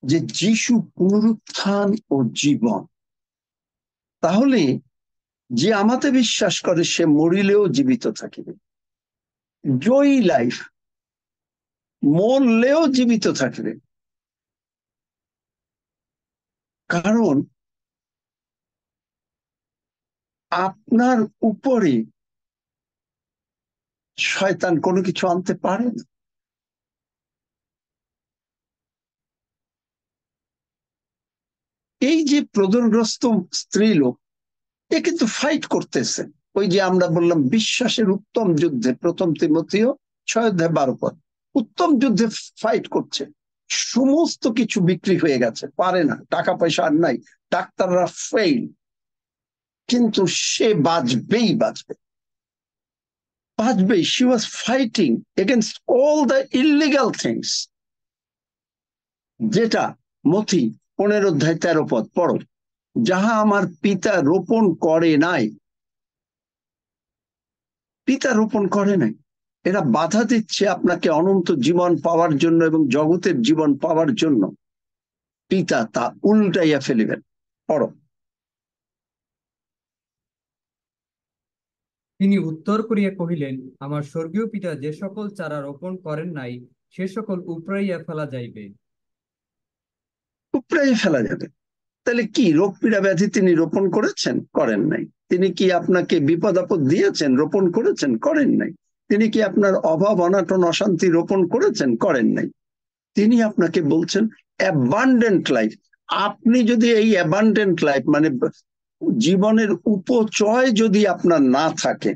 যে যিশু পুনরুত্থান ও জীবন। তাহলে যে আমাতে বিশ্বাস করে সে মরিলেও জীবিত থাকিবে। জয়ী লাইফ, মরলেও জীবিত থাকবে। কারণ আপনার উপরে শয়তান কোনো কিছু আনতে পারে না। এই যে প্রদরগ্রস্ত স্ত্রী লোক, এ কিন্তু ফাইট করতেছে। ওই যে আমরা বললাম বিশ্বাসের উত্তম যুদ্ধে, 1 তিমথিও 6:12, উত্তম যুদ্ধে ফাইট করছে। সমস্ত কিছু বিক্রি হয়ে গেছে, পারে না, টাকা পয়সা আর নাই, ডাক্তাররা ফেইল, কিন্তু সে বাঁচবেই বাঁচবে, বাঁচবেই। she was fighting against all the illegal things, যেটা মথি 15:13 পড়ো, যাহা আমার পিতা রোপণ করে নাই। পিতা রোপণ করে নাই, এরা বাধা দিচ্ছে আপনাকে অনন্ত জীবন পাওয়ার জন্য এবং জগতের জীবন পাওয়ার জন্য। পিতা তা উল্টাইয়া ফেলিবেন। পড়ো। তিনি উত্তর করিয়া কহিলেন, আমার স্বর্গীয় পিতা যে সকল চারা রোপণ করেন নাই সে সকল উপড়াইয়া ফেলা যাইবে। উপড়াইয়া ফেলা যাবে। তাহলে কি রোগ পীড়া ব্যাধি তিনি রোপণ করেছেন? করেন নাই। তিনি কি আপনাকে বিপদ আপদ দিয়েছেন? রোপণ করেছেন? করেন নাই। তিনি কি আপনার অভাব অনাটন অশান্তি রোপণ করেছেন? করেন নাই। তিনি আপনাকে বলছেন অ্যাবান্ডেন্ট লাইফ। আপনি যদি এই অ্যাবান্ডেন্ট লাইফ মানে জীবনের উপচয় যদি আপনার না থাকে,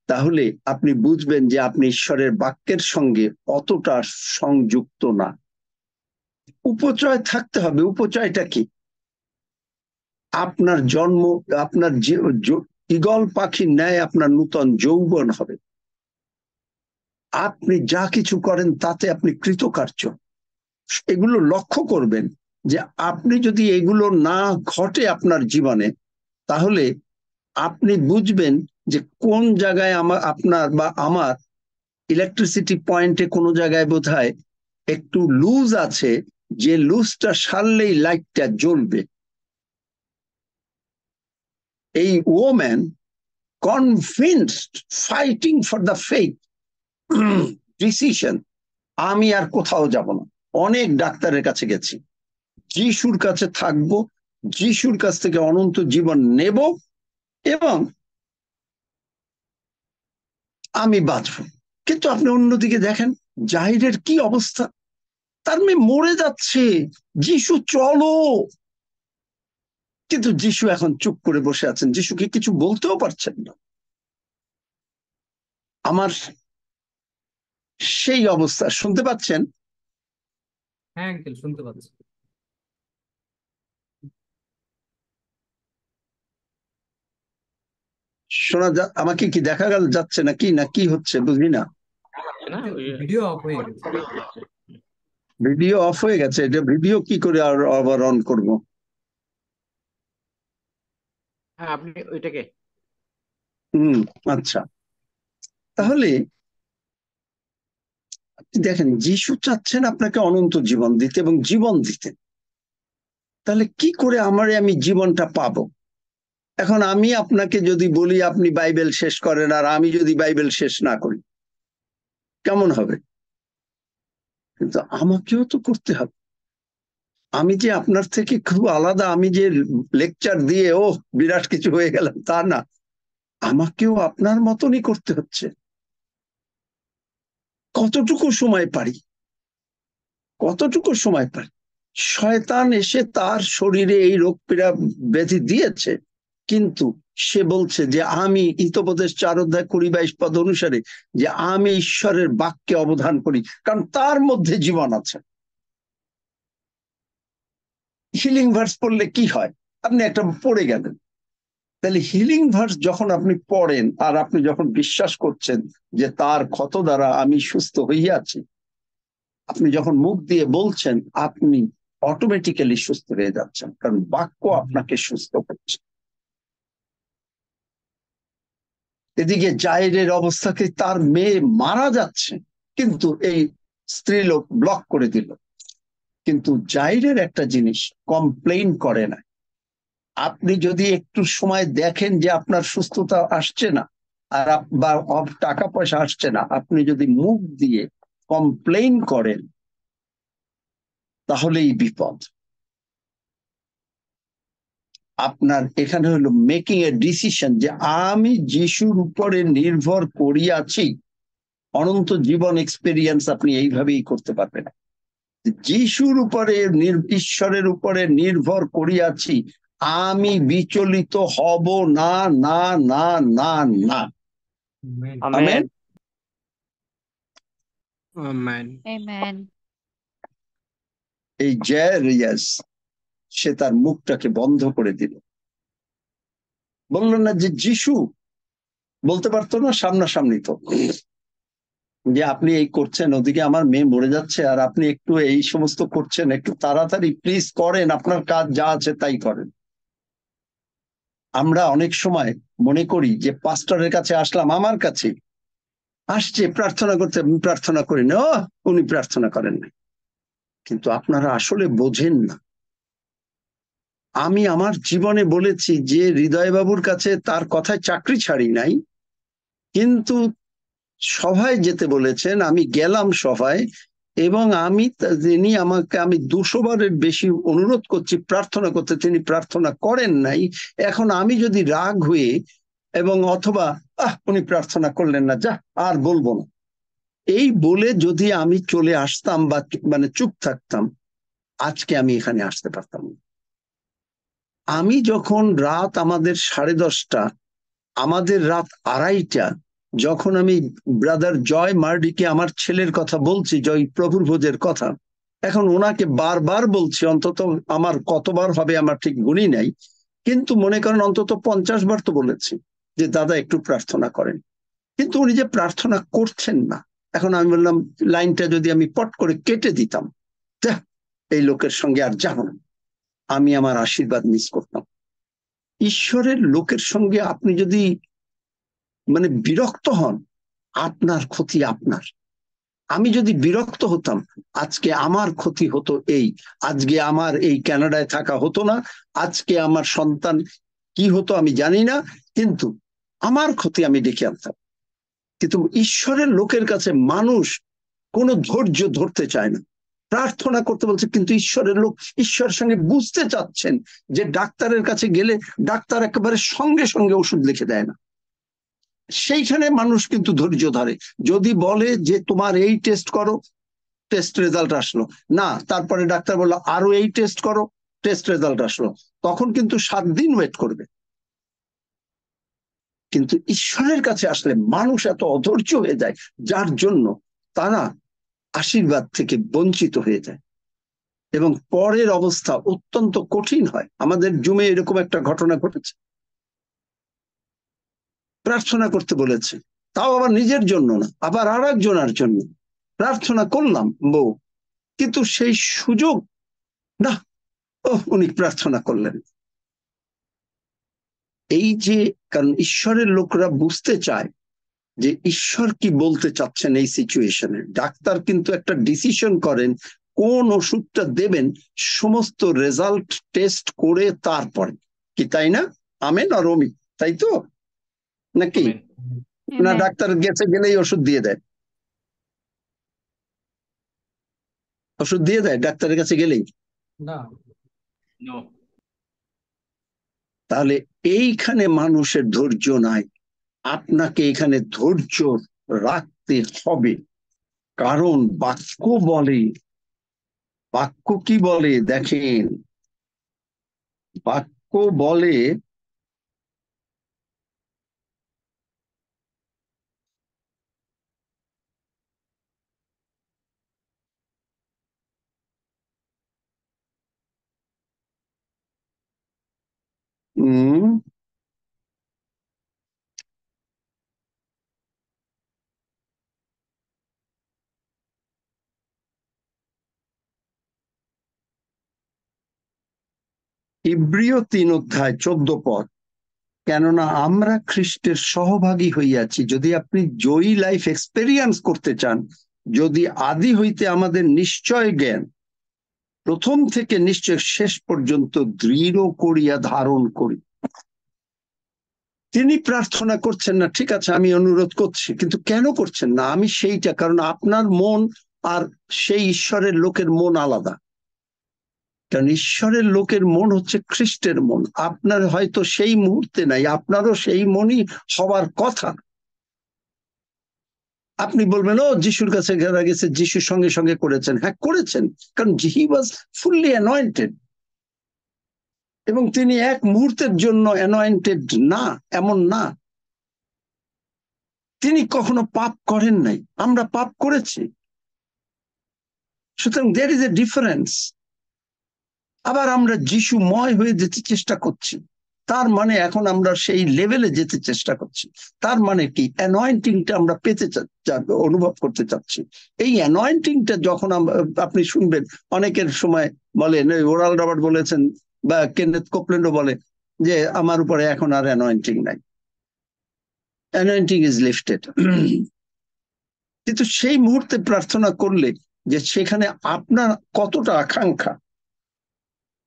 তাহলে আপনি বুঝবেন যে আপনি ঈশ্বরের বাক্যের সঙ্গে অতটা সংযুক্ত না। উপচয় থাকতে হবে। উপচয়টা কি? আপনার জন্ম, আপনার ঈগল পাখির ন্যায় আপনার নূতন যৌবন হবে। আপনি যা কিছু করেন তাতে আপনি কৃতকার্য। এগুলো লক্ষ্য করবেন। যে আপনি যদি এগুলো না ঘটে আপনার জীবনে, তাহলে আপনি বুঝবেন যে কোন জায়গায় আপনার বা আমার ইলেকট্রিসিটি পয়েন্টে কোনো জায়গায় বোধহয় একটু লুজ আছে, যে লুজটা সারলেই লাইটটা জ্বলবে। এই woman convinced, fighting for the faith decision, আমি আর কোথাও যাব না। অনেক ডাক্তারের কাছে গেছি, যিশুর কাছে থাকবো, যিশুর কাছ থেকে অনন্ত জীবন নেব এবং আমি বাঁচবো। কিন্তু আপনি অন্যদিকে দেখেন জাহিরের কি অবস্থা, তার মেয়ে মরে যাচ্ছে, যিশু চলো। কিন্তু যিশু এখন চুপ করে বসে আছেন, যিশুকে কিছু বলতেও পারছেন না। আমার সেই অবস্থা, শুনতে পাচ্ছেন? হ্যাঁ আঙ্কেল, শুনতে পাচ্ছি। আমাকে কি দেখা গেল যাচ্ছে না কি হচ্ছে বুঝি না। ভিডিও অফ হয়ে গেছে। ভিডিও অফ হয়ে গেছে, এটা ভিডিও কি করে আবার অন করব? হ্যাঁ, আপনি ওইটাকে আচ্ছা, তাহলে দেখেন যিশু চাচ্ছেন আপনাকে অনন্ত জীবন দিতে এবং জীবন দিতে। তাহলে কি করে আমি জীবনটা পাবো? এখন আমি আপনাকে যদি বলি আপনি বাইবেল শেষ করেন, আর আমি যদি বাইবেল শেষ না করি, কেমন হবে? কিন্তু আমাকেও তো করতে হবে। আমি যে আপনার থেকে খুব আলাদা, আমি যে লেকচার দিয়ে বিরাট কিছু হয়ে গেলাম তা না, আমাকেও আপনার মতনই করতে হচ্ছে। কতটুকু সময় পারি, কতটুকু সময় পারি? শয়তান এসে তার শরীরে এই রোগ পীড়া ব্যাধি দিয়েছে, কিন্তু সে বলছে যে আমি হিতোপদেশ 4:20-22 পদ অনুসারে যে আমি ঈশ্বরের বাক্যে অবধান করি, কারণ তার মধ্যে জীবন আছে। হিলিং ভার্স পড়লে কি হয়? আপনি একটা পড়ে গেলেন, তাহলে হিলিং ভার্স যখন আপনি পড়েন আর আপনি যখন বিশ্বাস করছেন যে তার ক্ষত দ্বারা আমি সুস্থ হইয়াছি, আপনি যখন মুখ দিয়ে বলছেন, আপনি অটোমেটিক্যালি সুস্থ হয়ে যাচ্ছেন, কারণ বাক্য আপনাকে সুস্থ করছে। এদিকে জায়েরের অবস্থাকে, তার মেয়ে মারা যাচ্ছে, কিন্তু এই স্ত্রীলোক ব্লক করে দিল। কিন্তু জায়েরের একটা জিনিস, কমপ্লেইন করে না। আপনি যদি একটু সময় দেখেন যে আপনার সুস্থতা আসছে না, আর বা টাকা পয়সা আসছে না, আপনি যদি মুখ দিয়ে কমপ্লেইন করেন, তাহলেই বিপদ। আপনার এখানে হলো মেকিং এ ডিসিশন, যে আমি যিশুর উপরে নির্ভর করিয়াছি। অনন্ত জীবন এক্সপেরিয়েন্স আপনি এইভাবেই করতে পারবেন। যিশুর উপরে, ঈশ্বরের উপরে নির্ভর করিয়াছি, আমি বিচলিত হব না, না, না, না, না। আমেন। Amen. Amen. এই জায়রিয়াস, সে তার মুখটাকে বন্ধ করে দিল। বলল না যে যিশু, বলতে পারতো না সামনাসামনি তো, যে আপনি এই করছেন, ওদিকে আমার মেয়ে মরে যাচ্ছে, আর আপনি একটু এই সমস্ত করছেন, একটু তাড়াতাড়ি প্লিজ করেন, আপনার কাজ যা আছে তাই করেন। আমরা অনেক সময় মনে করি যে পাস্টরের কাছে আসলাম, আমার কাছে আসছে প্রার্থনা করতে, আমি প্রার্থনা করি না, উনি প্রার্থনা করেন না। কিন্তু আপনারা আসলে বোঝেন না। আমি আমার জীবনে বলেছি যে হৃদয়বাবুর কাছে তার কথায় চাকরি ছাড়ি নাই, কিন্তু সভায় যেতে বলেছেন, আমি গেলাম সভায়, এবং তিনি আমাকে, আমি 200 বারের বেশি অনুরোধ করছি প্রার্থনা করতে, তিনি প্রার্থনা করেন নাই। এখন আমি যদি রাগ হয়ে এবং অথবা উনি প্রার্থনা করলেন না, যা আর বলবো না, এই বলে যদি আমি চলে আসতাম বা মানে চুপ থাকতাম, আজকে আমি এখানে আসতে পারতাম না। আমি যখন রাত আমাদের 10:30, আমাদের রাত 2:30, যখন আমি ব্রাদার জয় মার্ডিকে আমার ছেলের কথা বলছি, জয় প্রভুর ভোজের কথা, এখন ওনাকে বারবার বলছি, অন্তত আমার কতবার হবে আমার ঠিক গুণই নাই, কিন্তু মনে করেন অন্তত 50 বার তো বলেছি যে দাদা একটু প্রার্থনা করেন। কিন্তু উনি যে প্রার্থনা করছেন না, এখন আমি বললাম লাইনটা যদি আমি পট করে কেটে দিতাম, এই লোকের সঙ্গে আর যাব না, আমি আমার আশীর্বাদ মিস করতাম। ঈশ্বরের লোকের সঙ্গে আপনি যদি মানে বিরক্ত হন, আপনার ক্ষতি আপনার। আমি যদি বিরক্ত হতাম, আজকে আমার ক্ষতি হতো এই, আজকে আমার এই কানাডায় থাকা হতো না, আজকে আমার সন্তান কি হতো আমি জানি না, কিন্তু আমার ক্ষতি আমি ডেকে আনতাম। কিন্তু ঈশ্বরের লোকের কাছে মানুষ কোনো ধৈর্য ধরতে চায় না, প্রার্থনা করতে বলছে, কিন্তু ঈশ্বরের লোক ঈশ্বরের সঙ্গে বুঝতে চাচ্ছেন যে ডাক্তারের কাছে গেলে ডাক্তার একেবারে সঙ্গে সঙ্গে ওষুধ লিখে দেয় না, সেইখানে মানুষ কিন্তু ধৈর্য ধরে। যদি বলে যে তোমার এই টেস্ট করো, টেস্ট রেজাল্ট আসলো না, তারপরে ডাক্তার বললো আরো এই টেস্ট করো, টেস্ট রেজাল্ট আসলো, তখন কিন্তু 7 দিন ওয়েট করবে। কিন্তু ঈশ্বরের কাছে আসলে মানুষ এত অধৈর্য হয়ে যায়, যার জন্য তারা আশীর্বাদ থেকে বঞ্চিত হয়ে যায় এবং পরের অবস্থা অত্যন্ত কঠিন হয়। আমাদের জুমে এরকম একটা ঘটনা ঘটেছে, প্রার্থনা করতে বলেছে, তাও আবার নিজের জন্য না, আবার আর একজনের জন্য প্রার্থনা করলাম বউ, কিন্তু সেই সুযোগ না, উনি প্রার্থনা করলেন। এই যে, কারণ ঈশ্বরের লোকরা বুঝতে চায় যে ঈশ্বর কি বলতে চাচ্ছেন এই সিচুয়েশনে। ডাক্তার কিন্তু একটা ডিসিশন করেন কোন ওষুধটা দেবেন সমস্ত রেজাল্ট টেস্ট করে তারপরে, কি তাই না? আমেন আর অমিন, তাই তো নাকি? না Amen. ডাক্তার গেছে গেলেই ওষুধ দিয়ে দেয়, ওষুধ দিয়ে দেয় ডাক্তারের কাছে গেলেই? না। No. তাহলে এইখানে মানুষের ধৈর্য নাই। আপনাকে এখানে ধৈর্য রাখতে হবে, কারণ বাক্য বলে, বাক্য কি বলে দেখেন, বাক্য বলে ইব্রিয় 3:14, কেননা আমরা খ্রিস্টের সহভাগী হইয়াছি। যদি আপনি জয়ী লাইফ এক্সপেরিয়েন্স করতে চান, যদি আদি হইতে আমাদের নিশ্চয় জ্ঞান প্রথম থেকে নিশ্চয় শেষ পর্যন্ত দৃঢ় করিয়া ধারণ করি। তিনি প্রার্থনা করছেন না, ঠিক আছে আমি অনুরোধ করছি, কিন্তু কেন করছেন না? আমি সেইটা, কারণ আপনার মন আর সেই ঈশ্বরের লোকের মন আলাদা। কারণ ঈশ্বরের লোকের মন হচ্ছে খ্রিস্টের মন, আপনার হয়তো সেই মুহূর্তে নাই, আপনারও সেই মনই হওয়ার কথা। আপনি বলবেন ও যিশুর কাছে গেছে, যিশুর সঙ্গে সঙ্গে করেছেন, হ্যাঁ করেছেন, কারণ হি ওয়াজ ফুললি অ্যানয়েন্টেড, এবং তিনি এক মুহূর্তের জন্য অ্যানয়েন্টেড না এমন না। তিনি কখনো পাপ করেন নাই, আমরা পাপ করেছি, সুতরাং দেয়ার ইজ এ ডিফারেন্স। আবার আমরা যিশুময় হয়ে যেতে চেষ্টা করছি, তার মানে এখন আমরা সেই লেভেলে যেতে চেষ্টা করছি। তার মানে কি? অ্যানয়েন্টিংটা আমরা পেতে অনুভব করতে চাচ্ছি। এই অ্যানয়েন্টিংটা যখন আপনি শুনবেন, অনেকের সময় বলেন, ওরাল রবার্ট বলেছেন বা কেনেথ কোপল্যান্ডও বলে যে আমার উপরে এখন আর অ্যানয়েন্টিং নাই, অ্যানয়েন্টিং ইজ লিফটেড। কিন্তু সেই মুহূর্তে প্রার্থনা করলে যে সেখানে আপনার কতটা আকাঙ্ক্ষা,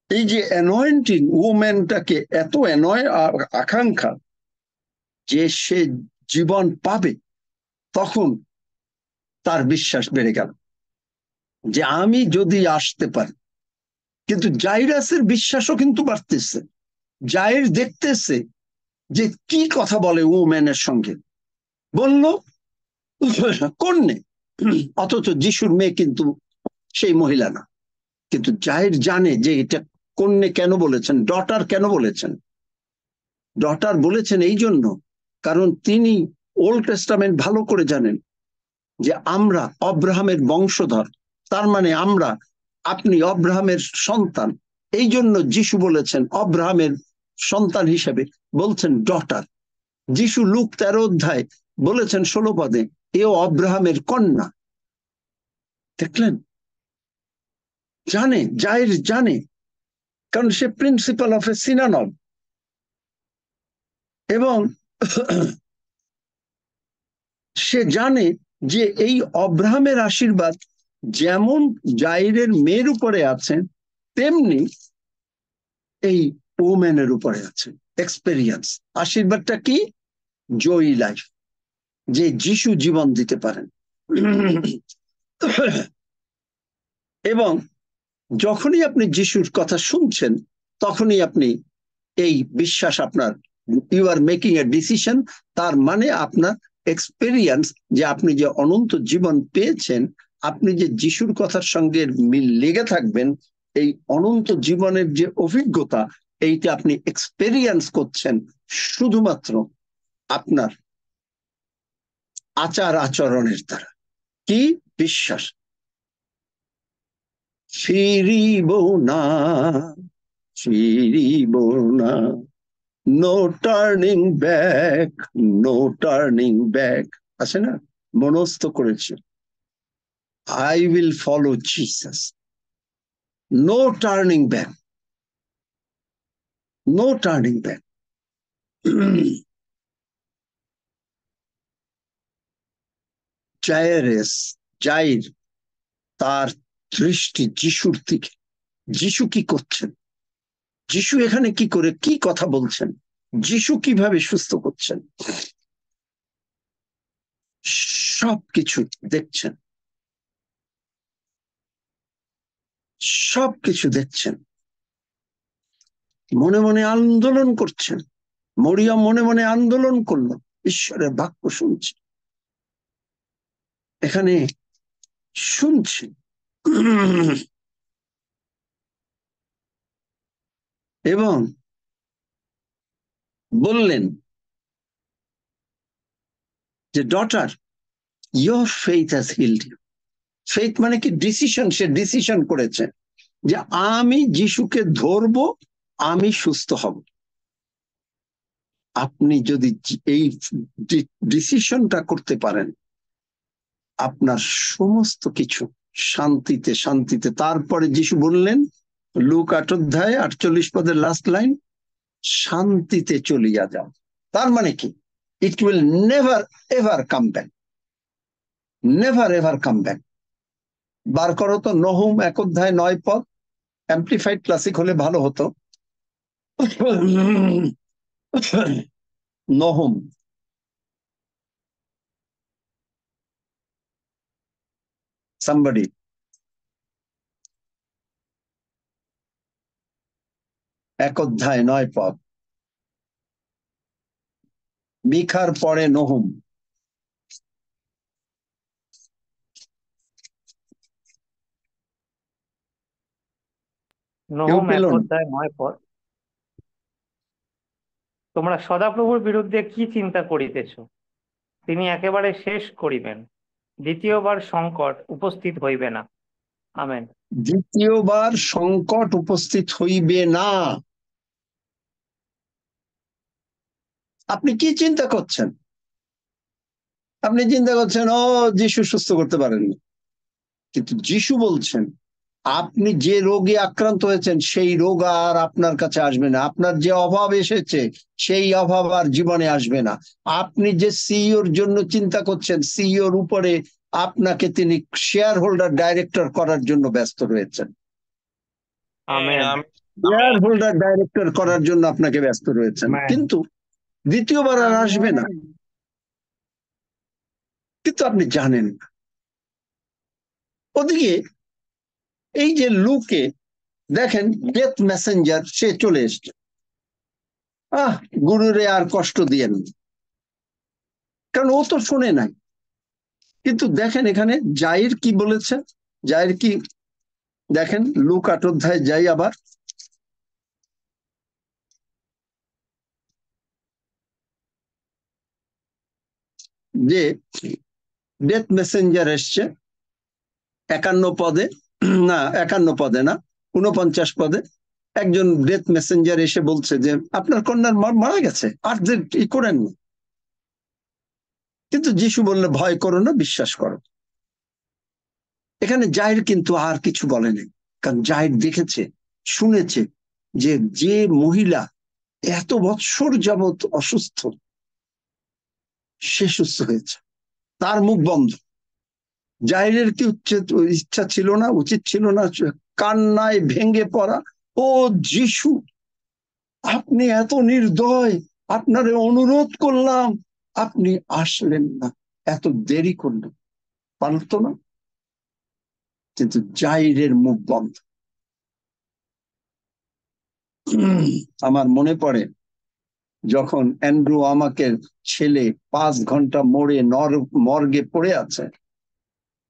এই যে অ্যানয়েন্টিং ওম্যানটাকে এত আকাঙ্ক্ষা যে সে জীবন পাবে, তখন তার বিশ্বাস বেড়ে গেল যে আমি যদি আসতে পারি। কিন্তু জাইরাসের বিশ্বাসও কিন্তু বাড়তেছে, জাইর দেখতেছে যে কি কথা বলে ওম্যানের সঙ্গে, বলল কন্যে, অথচ যিশুর মেয়ে কিন্তু সেই মহিলা না। কিন্তু জাইর জানে যে এটা কন্যে কেন বলেছেন, ডটার কেন বলেছেন। ডটার বলেছেন এই জন্য কারণ তিনি ওল্ড টেস্টামেন্ট ভালো করে জানেন যে আমরা অব্রাহামের বংশধর, তার মানে আপনি অব্রাহামের সন্তান। এই জন্য যিশু বলেছেন অব্রাহামের সন্তান হিসেবে বলছেন ডটার। যিশু লুক 13 বলেছেন 16 এও অব্রাহামের কন্যা। দেখলেন? জানে, জায়ের জানে, কারণ সে প্রিন্সিপাল অফ এ সিনানব। এবং সে জানে যে এই অব্রাহামের আশীর্বাদ যেমন জাইরের মেয়ের উপরে আছেন, তেমনি এই ওমেনের উপরে আছে। এক্সপেরিয়েন্স, আশীর্বাদটা কি? জয়ী লাইফ, যে যিশু জীবন দিতে পারেন। এবং যখনই আপনি যিশুর কথা শুনছেন, তখনই আপনি এই বিশ্বাস আপনার, you are making a decision. তার মানে আপনার এক্সপেরিয়েন্স, যে আপনি যে অনন্ত জীবন পেয়েছেন, আপনি যে যিশুর কথার সঙ্গে মিল লেগে থাকবেন, এই অনন্ত জীবনের যে অভিজ্ঞতা, এইটা আপনি এক্সপেরিয়েন্স করছেন শুধুমাত্র আপনার আচার আচরণের দ্বারা। কি? বিশ্বাস। ফিরিব না, ফিরিব না, no turning back, no turning back, আছে না? মনস্থ করেছে, I will follow Jesus, no turning back, no turning back. Jairus তার দৃষ্টি যিশুর দিকে। যিশু কি করছেন? যিশু এখানে কি করে কি কথা বলছেন? যিশু কিভাবে সুস্থ করছেন? সবকিছু দেখছেন, সবকিছু দেখছেন, মনে মনে আন্দোলন করছেন। মরিয়ম মনে মনে আন্দোলন করলো, ঈশ্বরের বাক্য শুনছে, এখানে শুনছে। এবং বললেন যে, daughter, your faith has healed you. Faith মানে কি? ডিসিশন। সে ডিসিশন করেছে যে আমি যিশুকে ধরবো, আমি সুস্থ হব। আপনি যদি এই ডিসিশনটা করতে পারেন, আপনার সমস্ত কিছু শান্তিতে শান্তিতে। তারপরে যিশু বললেন, লুক 8 অধ্যায় 48 পদের লাস্ট লাইন, শান্তিতে চলিয়া যাও। তার মানে কি? It will never ever come back, never ever come back. বার করো তো নহুম 1 অধ্যায় 9 পদ, অ্যাম্পলিফাইড ক্লাসিক হলে ভালো হতো। নহুম somebody, 1 অধ্যায় 9 পদ, মিখার পরে নহুম। কেউ নহুম পেল 1 না? অধ্যায় 9 পদ। তোমরা সদাপ্রভুর বিরুদ্ধে কি চিন্তা করিতেছ? তিনি একেবারে শেষ করিবেন, দ্বিতীয়বার সংকট উপস্থিত হইবে না। আমেন। দ্বিতীয়বার সংকট উপস্থিত হইবে না। আপনি কি চিন্তা করছেন? আপনি চিন্তা করছেন, ও যিশু সুস্থ করতে পারেননি। কিন্তু যিশু বলছেন, আপনি যে রোগে আক্রান্ত হয়েছেন, সেই রোগ আর আপনার কাছে আসবে না। আপনার যে অভাব এসেছে, সেই অভাব আর জীবনে আসবে না। আপনি যে সিইওর জন্য চিন্তা করছেন, সিইওর উপরে আপনাকে তিনি শেয়ার হোল্ডার ডাইরেক্টর করার জন্য ব্যস্ত রয়েছেন। আমেন। শেয়ার হোল্ডার ডাইরেক্টর করার জন্য আপনাকে ব্যস্ত রয়েছেন, কিন্তু দ্বিতীয়বার আর আসবে না। কিন্তু আপনি জানেন না। ওদিকে এই যে লুকে দেখেন, ডেথ মেসেঞ্জার সে চলে এসছে। গুরুরে আর কষ্ট দিয়েন, কারণ ও তো শুনে নাই। কিন্তু দেখেন এখানে জাইর কি বলেছে, জাইর কি দেখেন, লুক 8 অধ্যায় যাই আবার, যে ডেথ মেসেঞ্জার এসছে 51 পদে, না 51 পদে না, 49 পদে। একজন ডেথ মেসেঞ্জার এসে বলছে যে আপনার কন্যার মারা গেছে, আর যে ই করেন না। কিন্তু যিশু বললে, ভয় করো না, বিশ্বাস করো। এখানে জাহির কিন্তু আর কিছু বলেনি, কারণ জায়েদ দেখেছে, শুনেছে যে যে মহিলা এত বৎসর যাবৎ অসুস্থ, সে সুস্থ হয়েছে, তার মুখ বন্ধ। জায়েদের কি ইচ্ছা ছিল না, উচিত ছিল না কান্নায় ভেঙে পড়া, ও যিশু আপনি এত নির্দয়, আপনারে অনুরোধ করলাম, আপনি আসলেন না, এত দেরি করলেন, পারতো না? কিন্তু জাইরের মুখ বন্ধ। আমার মনে পড়ে যখন অ্যান্ড্রু আমাকে ছেলে 5 ঘন্টা মর্গে পড়ে আছে,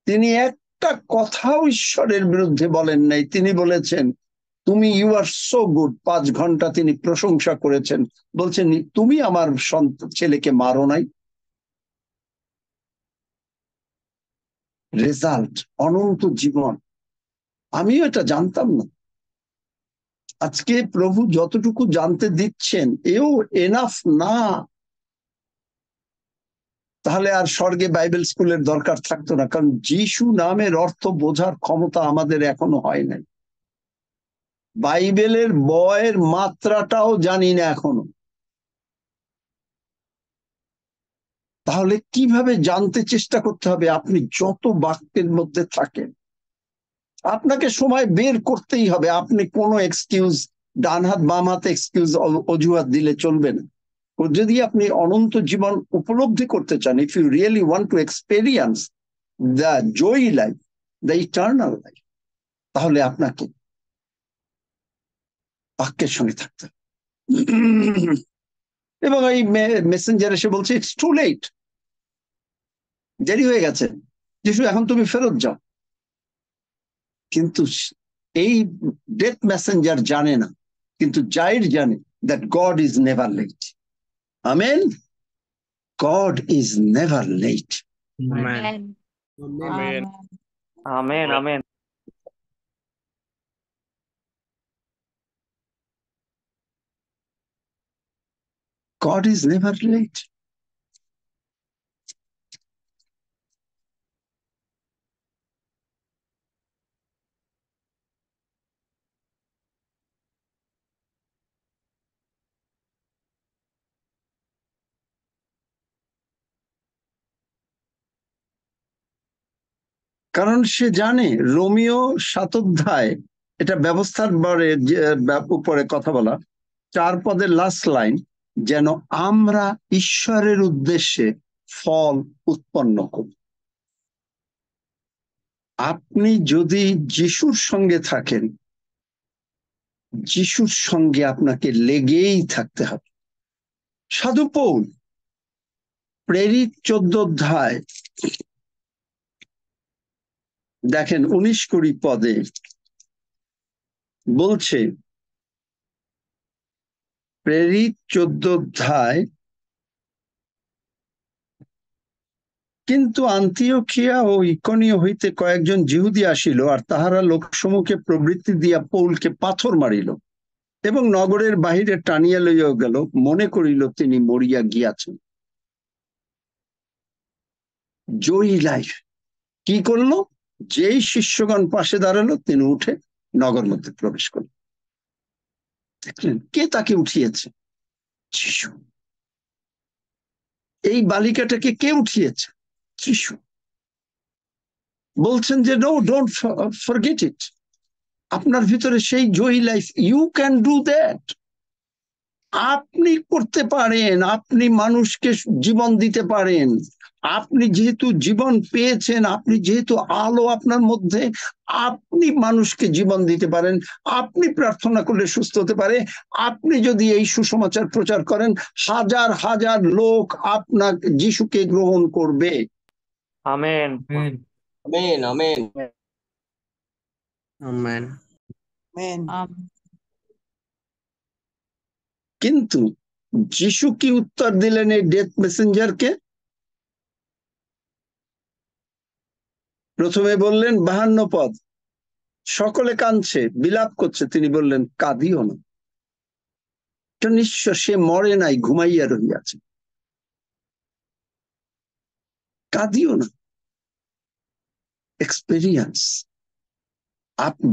তিনি একটা কথাও ঈশ্বরের বিরুদ্ধে বলেন নাই। তিনি বলেছেন তুমি ইউ আর সো গুড। 5 ঘন্টা তিনি প্রশংসা করেছেন, বলছেন তুমি আমার ছেলেকে মারো নাই। রেজাল্ট অনন্ত জীবন। আমিও এটা জানতাম না। আজকে প্রভু যতটুকু জানতে দিচ্ছেন এও এনাফ না, তাহলে আর স্বর্গে বাইবেল স্কুলের দরকার থাকতো না। কারণ যিশু নামের অর্থ বোঝার ক্ষমতা আমাদের এখনো হয় নাই। বাইবেলের বয়ের মাত্রাটাও জানি না এখনো। তাহলে কিভাবে জানতে চেষ্টা করতে হবে? আপনি যত বাক্যের মধ্যে থাকেন, আপনাকে সময় বের করতেই হবে। আপনি কোনো এক্সকিউজ, ডান হাত বাম হাতে এক্সকিউজ, অজুহাত দিলে চলবে না। যদি আপনি অনন্ত জীবন উপলব্ধি করতে চান, if you really want to experience the joy life, the eternal life, তাহলে আপনাকে বাক্যের সঙ্গে থাকতে হবে। এবং এই মেসেঞ্জার এসে বলছে ইটস টু লেট, দেরি হয়ে গেছে, যিশু এখন তুমি ফেরত যাও। কিন্তু এই ডেথ মেসেঞ্জার জানে না, কিন্তু জাইর জানে that God is never late. Amen. God is never late. Amen. Amen. Amen amen. God is never late. কারণ সে জানে রোমিও 7 অধ্যায়, এটা ব্যবস্থার উপরে কথা বলা, 4 পদের লাস্ট লাইন, যেন আমরা ঈশ্বরের উদ্দেশ্যে ফল উৎপন্ন করি। আপনি যদি যিশুর সঙ্গে থাকেন, যিশুর সঙ্গে আপনাকে লেগেই থাকতে হবে। সাধু পৌল প্রেরিত 14 অধ্যায় দেখেন 19-20 পদে বলছে, প্রেরিত 14 অধ্যায়, কিন্তু আন্তিওখিয়া ও ইকনিয় হইতে কয়েকজন যিহুদি আসিল, আর তাহারা লোকসমূহকে প্রবৃত্তি দিয়া পৌলকে পাথর মারিল এবং নগরের বাহিরে টানিয়া লইয়া গেল, মনে করিল তিনি মরিয়া গিয়াছেন। জয়ী লাইফ কি করলো? যেই শিষ্যগণ পাশে দাঁড়ালো, তিনি উঠে নগর মধ্যে প্রবেশ করল। দেখলেন কে তাকে উঠিয়েছে? যিশু। এই বালিকাটাকে কে উঠিয়েছে? যিশু। বলছেন যে নো, ডোন্ট ফরগেট ইট। আপনার ভিতরে সেই জয়ী life, you can do that. আপনি করতে পারেন, আপনি মানুষকে জীবন দিতে পারেন। আপনি যেহেতু জীবন পেয়েছেন, আপনি যেহেতু আলো আপনার মধ্যে, আপনি মানুষকে জীবন দিতে পারেন। আপনি প্রার্থনা করলে সুস্থ হতে পারে। আপনি যদি এই সুসমাচার প্রচার করেন, হাজার হাজার লোক আপনার যিশুকে গ্রহণ করবে। Amen Amen. Amen. Amen. Amen. Amen. কিন্তু যিশু কি উত্তর দিলেন এই ডেথ মেসেঞ্জারকে? প্রথমে বললেন 52 পদ, সকলে কাঁদছে, বিলাপ করছে, তিনি বললেন কাঁদিও না। এটা নিশ্চয় সে মরে নাই, ঘুমাইয়া রহিয়াছে। কাঁদিও না। এক্সপেরিয়েন্স।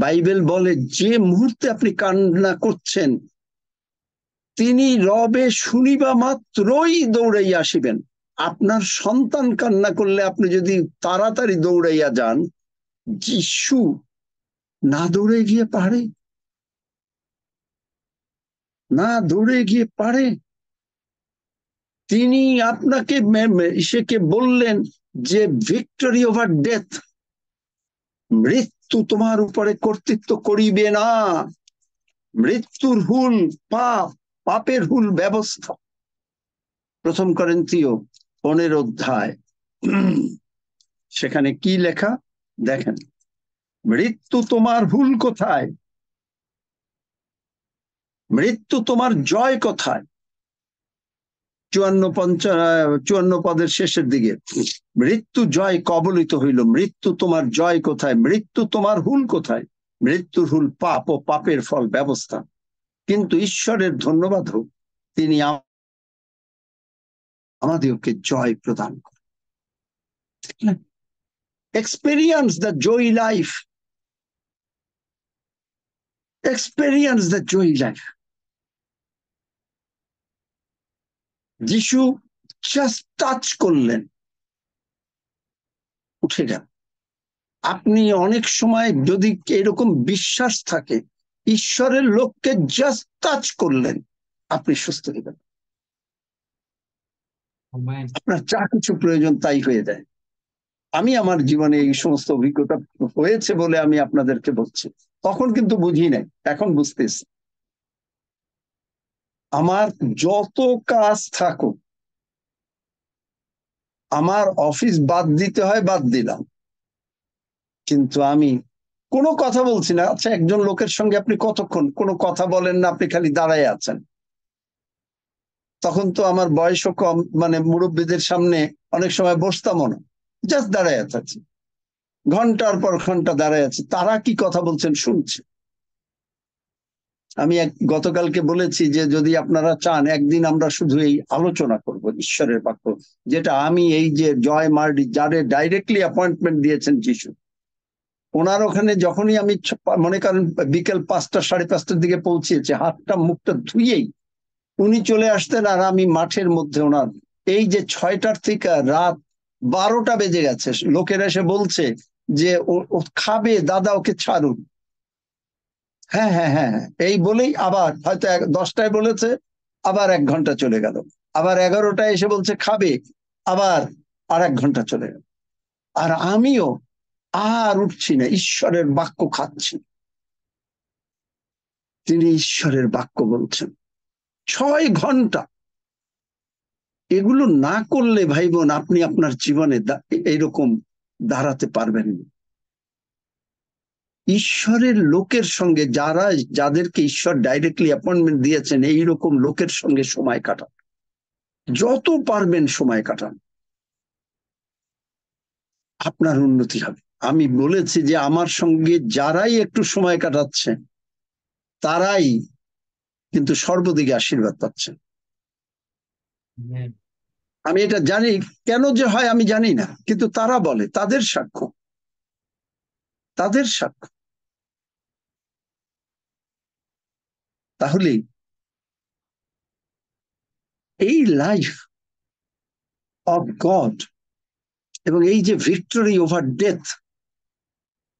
বাইবেল বলে যে মুহূর্তে আপনি কান্না করছেন তিনি রবে শুনিবা মাত্রই দৌড়াইয়া আসিবেন। আপনার সন্তান কান্না করলে আপনি যদি তাড়াতাড়ি দৌড়াইয়া যান, যিশু না দৌড়ে গিয়ে পারে, না দৌড়ে গিয়ে পারে। তিনি আপনাকে সেকে বললেন যে ভিক্টরি ওভার ডেথ, মৃত্যু তোমার উপরে কর্তৃত্ব করিবে না। মৃত্যুর হুল পাপ, পাপের হুল ব্যবস্থা। 1 করিন্থীয় 15 অধ্যায়, সেখানে কি লেখা দেখেন, মৃত্যু তোমার হুল কোথায়, মৃত্যু তোমার জয় কোথায়। 54 পদের শেষের দিকে, মৃত্যু জয় কবলিত হইল, মৃত্যু তোমার জয় কোথায়, মৃত্যু তোমার হুল কোথায়। মৃত্যুর হুল পাপ ও পাপের ফল ব্যবস্থা। কিন্তু ঈশ্বরের ধন্যবাদ হোক, তিনি আমাদেরকে জয় প্রদান করেন। Experience the joy life, experience the joy life. যিশু জাস্ট টাচ করলেন, উঠে গেল। আপনি অনেক সময় যদি এরকম বিশ্বাস থাকে, ঈশ্বরের লোককে জাস্ট টাচ করলেন, আপনি সুস্থ হয়ে যাবেন। আপনার যা কিছু প্রয়োজন তাই হয়ে যায়। আমি আমার জীবনে এই সমস্ত অভিজ্ঞতা হয়েছে বলে আমি আপনাদেরকে বলছি। তখন কিন্তু বুঝি নাই, এখন বুঝতেছি। আমার যত কাজ থাকুক, আমার অফিস বাদ দিতে হয়, বাদ দিলাম, কিন্তু আমি কোনো কথা বলছি না। আচ্ছা, একজন লোকের সঙ্গে আপনি কতক্ষণ কোনো কথা বলেন না, আপনি খালি দাঁড়ায় আছেন। তখন তো আমার বয়সও কম, মানে মুরব্বীদের সামনে অনেক সময় বসতামও না, জাস্ট দাঁড়ায় আছি, ঘন্টার পর ঘন্টা দাঁড়ায় আছি, তারা কি কথা বলছেন শুনছি। আমি গতকালকে বলেছি যে যদি আপনারা চান, একদিন আমরা শুধু এই আলোচনা করব ঈশ্বরের বাক্য, যেটা আমি এই যে জয় মার্ডি, যারে ডাইরেক্টলি অ্যাপয়েন্টমেন্ট দিয়েছেন যিশু, ওনার ওখানে যখনই আমি মনে করেন বিকেল 5টা 5:30টার দিকে পৌঁছেছি, হাতটা মুখটা ধুয়েই উনি চলে আসতেন, আর আমি মাঠের মধ্যে ওনার এই যে 6টার থেকে রাত 12টা বেজে গেছে, লোকেরা এসে বলছে যে ও খাবে, দাদা ওকে ছাড়ুন। হ্যাঁ হ্যাঁ হ্যাঁ হ্যাঁ, এই বলেই আবার হয়তো 10টায় বলেছে, আবার 1 ঘন্টা চলে গেল, আবার 11টায় এসে বলছে খাবে, আবার আর 1 ঘন্টা চলে গেল। আর আমিও আর উঠছি না, ঈশ্বরের বাক্য খাচ্ছি। তিনি ঈশ্বরের বাক্য বলছেন 6 ঘন্টা। এগুলো না করলে ভাই বোন, আপনি আপনার জীবনে এইরকম দাঁড়াতে পারবেন না। ঈশ্বরের লোকের সঙ্গে, যাদেরকে ঈশ্বর ডাইরেক্টলি অ্যাপয়েন্টমেন্ট দিয়েছেন, এইরকম লোকের সঙ্গে সময় কাটান, যত পারবেন সময় কাটান, আপনার উন্নতি হবে। আমি বলেছি যে আমার সঙ্গে যারাই একটু সময় কাটাচ্ছে, তারাই কিন্তু সর্বদিকে আশীর্বাদ পাচ্ছেন। আমি এটা জানি, কেন যে হয় আমি জানি না, কিন্তু তারা বলে, তাদের সাক্ষ্য, তাদের সাক্ষ্য। তাহলে এই লাইফ অফ গড এবং এই যে ভিক্টরি ওভার ডেথ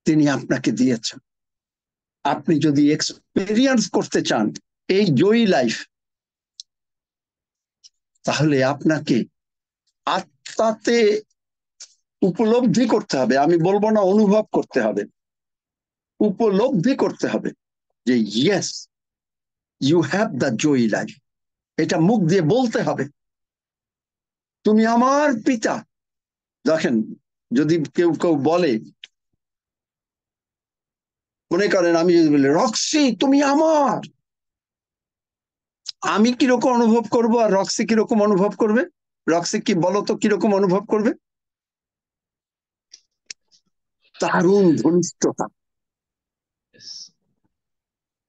তিনি আপনাকে দিয়েছেন, আপনি যদি এক্সপেরিয়েন্স করতে চান এই জয়ী লাইফ, তাহলে আপনাকে আত্মাতে উপলব্ধি করতে হবে। আমি বলবো না অনুভব করতে হবে, উপলব্ধি করতে হবে যে ইয়েস, ইউ হ্যাভ দ্য জয়ী লাইফ। এটা মুখ দিয়ে বলতে হবে, তুমি আমার পিতা। দেখেন, যদি কেউ কেউ বলে, মনে করেন আমি যদি বলি রক্সি তুমি আমার, আমি কিরকম অনুভব করব আর রক্সি কিরকম অনুভব করবে? রক্সি কি বলতো কিরকম অনুভব করবে? দারুণ ঘনিষ্ঠতা,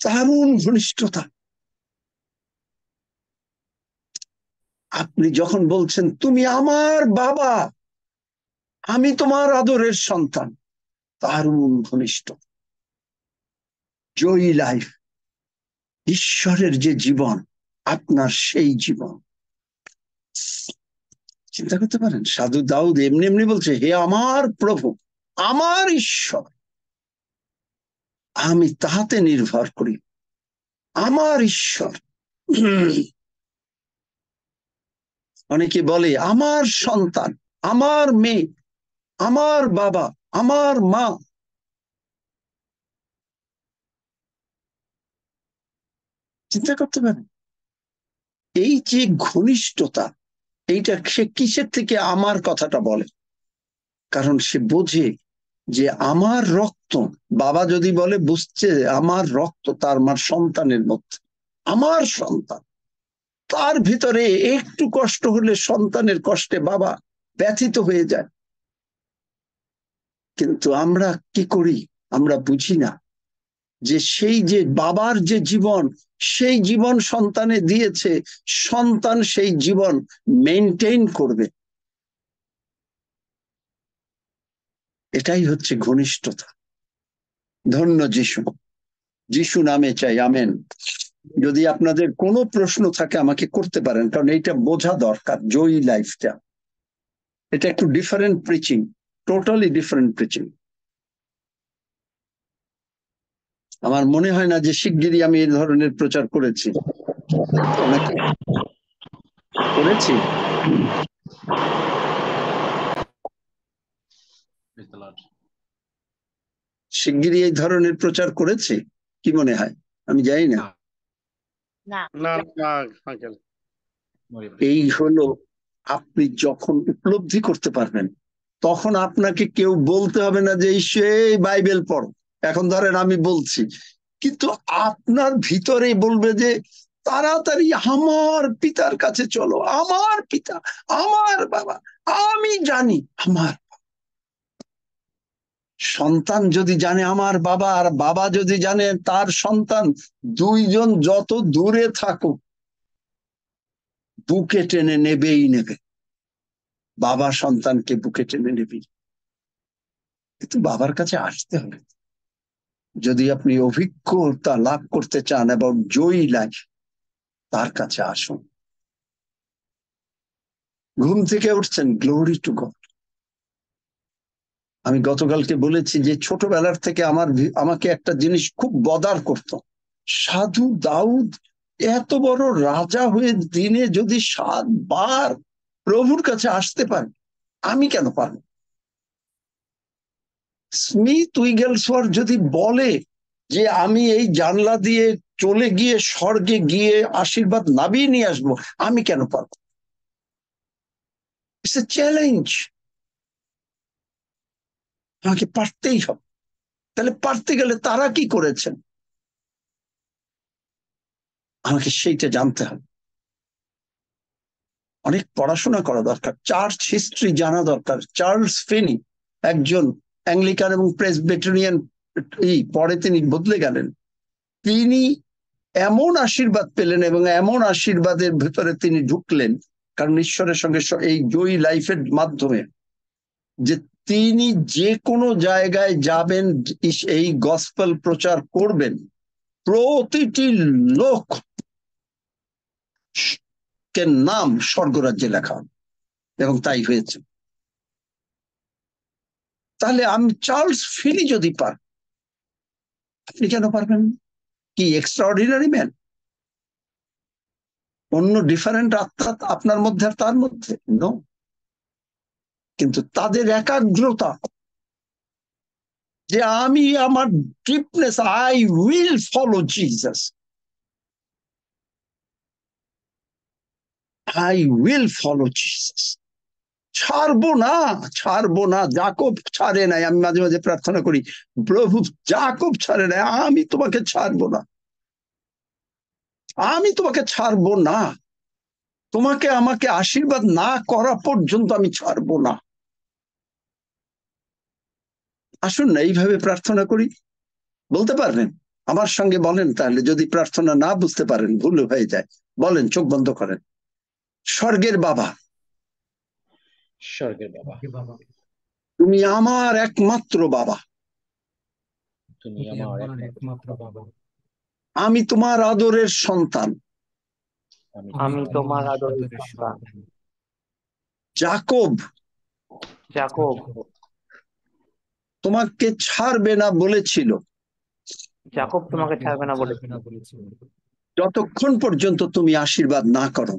দারুণ ঘনিষ্ঠতা। আপনি যখন বলছেন তুমি আমার বাবা, আমি তোমার আদরের সন্তান, দারুণ ঘনিষ্ঠ। জয়ী লাইফ, ঈশ্বরের যে জীবন, আপনার সেই জীবন। চিন্তা করতে পারেন, সাধু দাউদ এমনি এমনি বলছে, হে আমার প্রভু, আমার ঈশ্বর, আমি তাহাতে নির্ভর করি, আমার ঈশ্বর। অনেকে বলে আমার সন্তান, আমার মেয়ে, আমার বাবা, আমার মা। চিন্তা করতে পারেন, এই যে ঘনিষ্ঠতা, এইটা সে কিসের থেকে আমার কথাটা বলে? কারণ সে বোঝে যে আমার রক্ত, বাবা যদি বলে বুঝছে আমার রক্ত তার আমার সন্তানের মধ্যে, আমার সন্তান, তার ভিতরে একটু কষ্ট হলে সন্তানের কষ্টে বাবা ব্যথিত হয়ে যায়। কিন্তু আমরা কি করি? আমরা বুঝি না যে সেই যে বাবার যে জীবন, সেই জীবন সন্তানে দিয়েছে, সন্তান সেই জীবন মেনটেইন করবে। এটাই হচ্ছে ঘনিষ্ঠতা। ধন্য যিশু, যিশু নামে চাই, আমেন। যদি আপনাদের কোনো প্রশ্ন থাকে আমাকে করতে পারেন, কারণ এইটা বোঝা দরকার। জয়ী লাইফটা, এটা একটু different preaching, totally different preaching. আমার মনে হয় না যে শিগগিরই আমি এই ধরনের প্রচার করেছি। নাকি করেছি? শিগগিরই এই ধরনের প্রচার করেছি কি মনে হয়? আমি জানি না। এই হলো, আপনি যখন উপলব্ধি করতে পারবেন, তখন আপনাকে কেউ বলতে হবে না যে সেই বাইবেল পড়ো। এখন ধরেন আমি বলছি, কিন্তু আপনার ভিতরেই বলবে যে তাড়াতাড়ি আমার পিতার কাছে চলো, আমার পিতা, আমার বাবা, আমি জানি আমার। সন্তান যদি জানে আমার বাবা, আর বাবা যদি জানে তার সন্তান, দুইজন যত দূরে থাকুক বুকে টেনে নেবেই নেবে। বাবা সন্তানকে বুকে টেনে নেবে, কিন্তু বাবার কাছে আসতে হবে। যদি আপনি অভিজ্ঞতা লাভ করতে চান এবং জয়ী লাইফ, তার কাছে আসুন। ঘুম থেকে উঠছেন, গ্লোরি টু গড। আমি গতকালকে বলেছি যে ছোটবেলার থেকে আমাকে একটা জিনিস খুব বদার করত। সাধু দাউদ এত বড় রাজা হয়ে দিনে যদি 7 বার প্রভুর কাছে আসতে পারে, আমি কেন পারবো? স্মিথ উইগেলসওয়ার্থ যদি বলে যে আমি এই জানলা দিয়ে চলে গিয়ে স্বর্গে গিয়ে আশীর্বাদ নামিয়ে নিয়ে আসবো, আমি কেন পারবো? ইটস এ চ্যালেঞ্জ, আমাকে পারতেই হবে। তাহলে পারতে গেলে তারা কি করেছেন আমাকে সেইটা জানতে হবে। অনেক পড়াশোনা করা দরকার, চার্চ হিস্ট্রি জানা দরকার। চার্লস ফিনি একজন অ্যাংলিকান এবং প্রেসবিটেরিয়ান, পরে তিনি বদলে গেলেন। তিনি এমন আশীর্বাদ পেলেন এবং এমন আশীর্বাদের ভেতরে তিনি ঢুকলেন, কারণ ঈশ্বরের সঙ্গে এই জয়ী লাইফের মাধ্যমে, যে তিনি যে কোনো জায়গায় যাবেন, এই গসপেল প্রচার করবেন, প্রতিটি লোক কে নাম স্বর্গরাজ্যে লেখা, এবং তাই হয়েছে। তাহলে আমি চার্লস ফিনি যদি পার, আপনি কেন পারবেন? কি এক্সট্রাঅর্ডিনারি ম্যান? অন্য ডিফারেন্ট আত্মা আপনার মধ্যে আর তার মধ্যে? নো। কিন্তু তাদের একাগ্রতা, যে আমি আমার deepness, I will follow Jesus, I will follow Jesus, ছাড়বো না, ছাড়বো না। যাকব ছাড়ে নাই। আমি মাঝে মাঝে প্রার্থনা করি, প্রভু যাকব ছাড়ে নাই, আমি তোমাকে ছাড়বো না, আমি তোমাকে ছাড়বো না, তোমাকে আমাকে আশীর্বাদ না করা পর্যন্ত আমি ছাড়বো না। আসুন না এইভাবে প্রার্থনা করি। বলতে পারবেন? আমার সঙ্গে বলেন তাহলে, যদি প্রার্থনা না বুঝতে পারেন, ভুল হয়ে যায়। বলেন, চোখ বন্ধ করেন। স্বর্গের বাবা, স্বর্গের বাবা, বাবা, তুমি আমার একমাত্র বাবা। তুমি তুমি আমার আমার একমাত্র একমাত্র বাবা। আমি তোমার আদরের সন্তান। আমি তোমার আদরের আদরের সন্তান। সন্তান। যাকব যাকব তোমাকে ছাড়বে না বলেছিল, যাকব তোমাকে ছাড়বে না বলেছিল, বলেছিল, যতক্ষণ পর্যন্ত তুমি আশীর্বাদ না করো।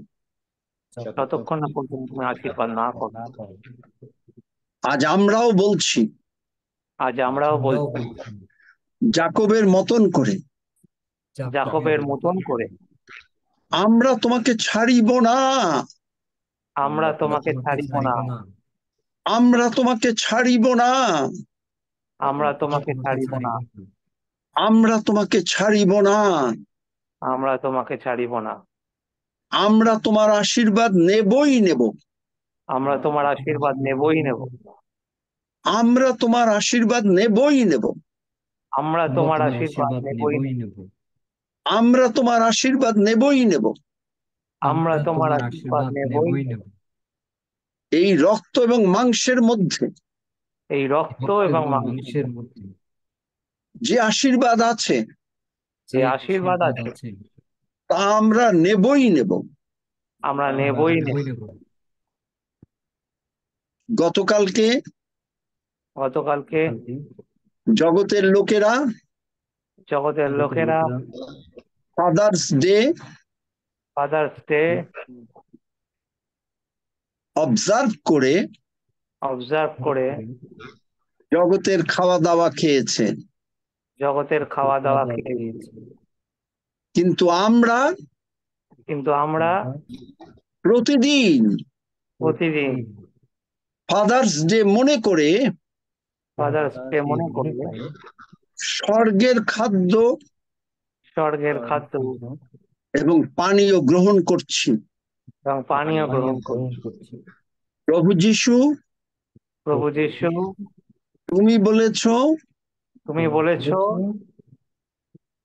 ততক্ষণ না পর্যন্ত তুমি আশীর্বাদ না করো। আজ আমরাও বলছি, আজ আমরাও বলছি, যাকবের মতন করে যাকবের মতন করে আমরা তোমাকে ছাড়িব না, আমরা তোমাকে ছাড়িব না, আমরা তোমাকে ছাড়িব না, আমরা তোমাকে ছাড়িব না, আমরা তোমাকে ছাড়িব না। আমরা তোমাকে ছাড়িব না। আমরা তোমার আশীর্বাদ নেবই নেব, আমরা তোমার আশীর্বাদ নেবই নেব, আমরা তোমার আশীর্বাদ নেবই নেব, আমরা তোমার আশীর্বাদ নেবই নেব, নেব, আমরা তোমার আশীর্বাদ নেবই নেব। আমরা তোমার আশীর্বাদ নেবই নেব। এই রক্ত এবং মাংসের মধ্যে এই রক্ত এবং মাংসের মধ্যে যে আশীর্বাদ আছে যে আশীর্বাদ আছে তা আমরা নেবই নেব। আমরা নেবই নেব। গতকালকে জগতের লোকেরা ফাদার্স ডে অবজার্ভ করে জগতের খাওয়া দাওয়া খেয়েছে, কিন্তু আমরা প্রতিদিন ফাদার্স ডে মনে করে স্বর্গের খাদ্য এবং পানীয় গ্রহণ করছি। প্রভু যিশু, তুমি বলেছো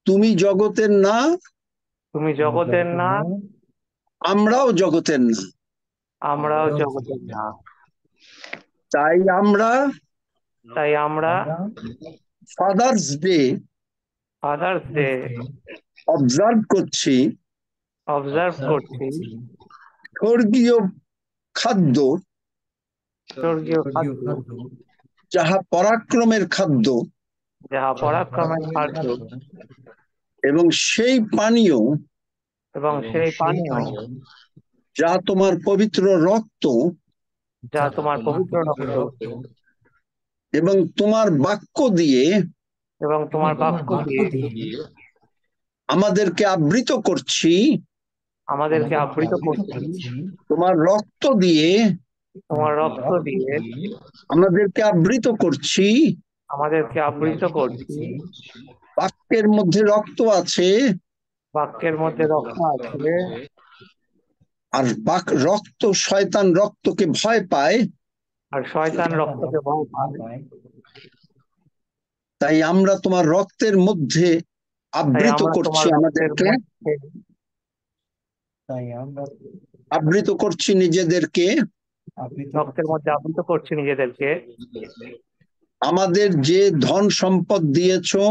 তুমি জগতের না, আমরাও জগতের না। তাই আমরা ফাদার্স ডে অবজার্ভ করছি স্বর্গীয় খাদ্য, যাহা পরাক্রমের খাদ্য, এবং সেই পানীয় যা তোমার পবিত্র রক্ত এবং তোমার বাক্য দিয়ে আমাদেরকে আবৃত করছি, তোমার রক্ত দিয়ে আমাদেরকে আবৃত করছি। বাক্যের মধ্যে রক্ত আছে, আর রক্ত শয়তান রক্তকে ভয় পায়, তাই আমরা তোমার রক্তের মধ্যে আবৃত করছি, আমাদেরকে আবৃত করছি নিজেদেরকে, আমাদের যে ধন সম্পদ দিয়েছো,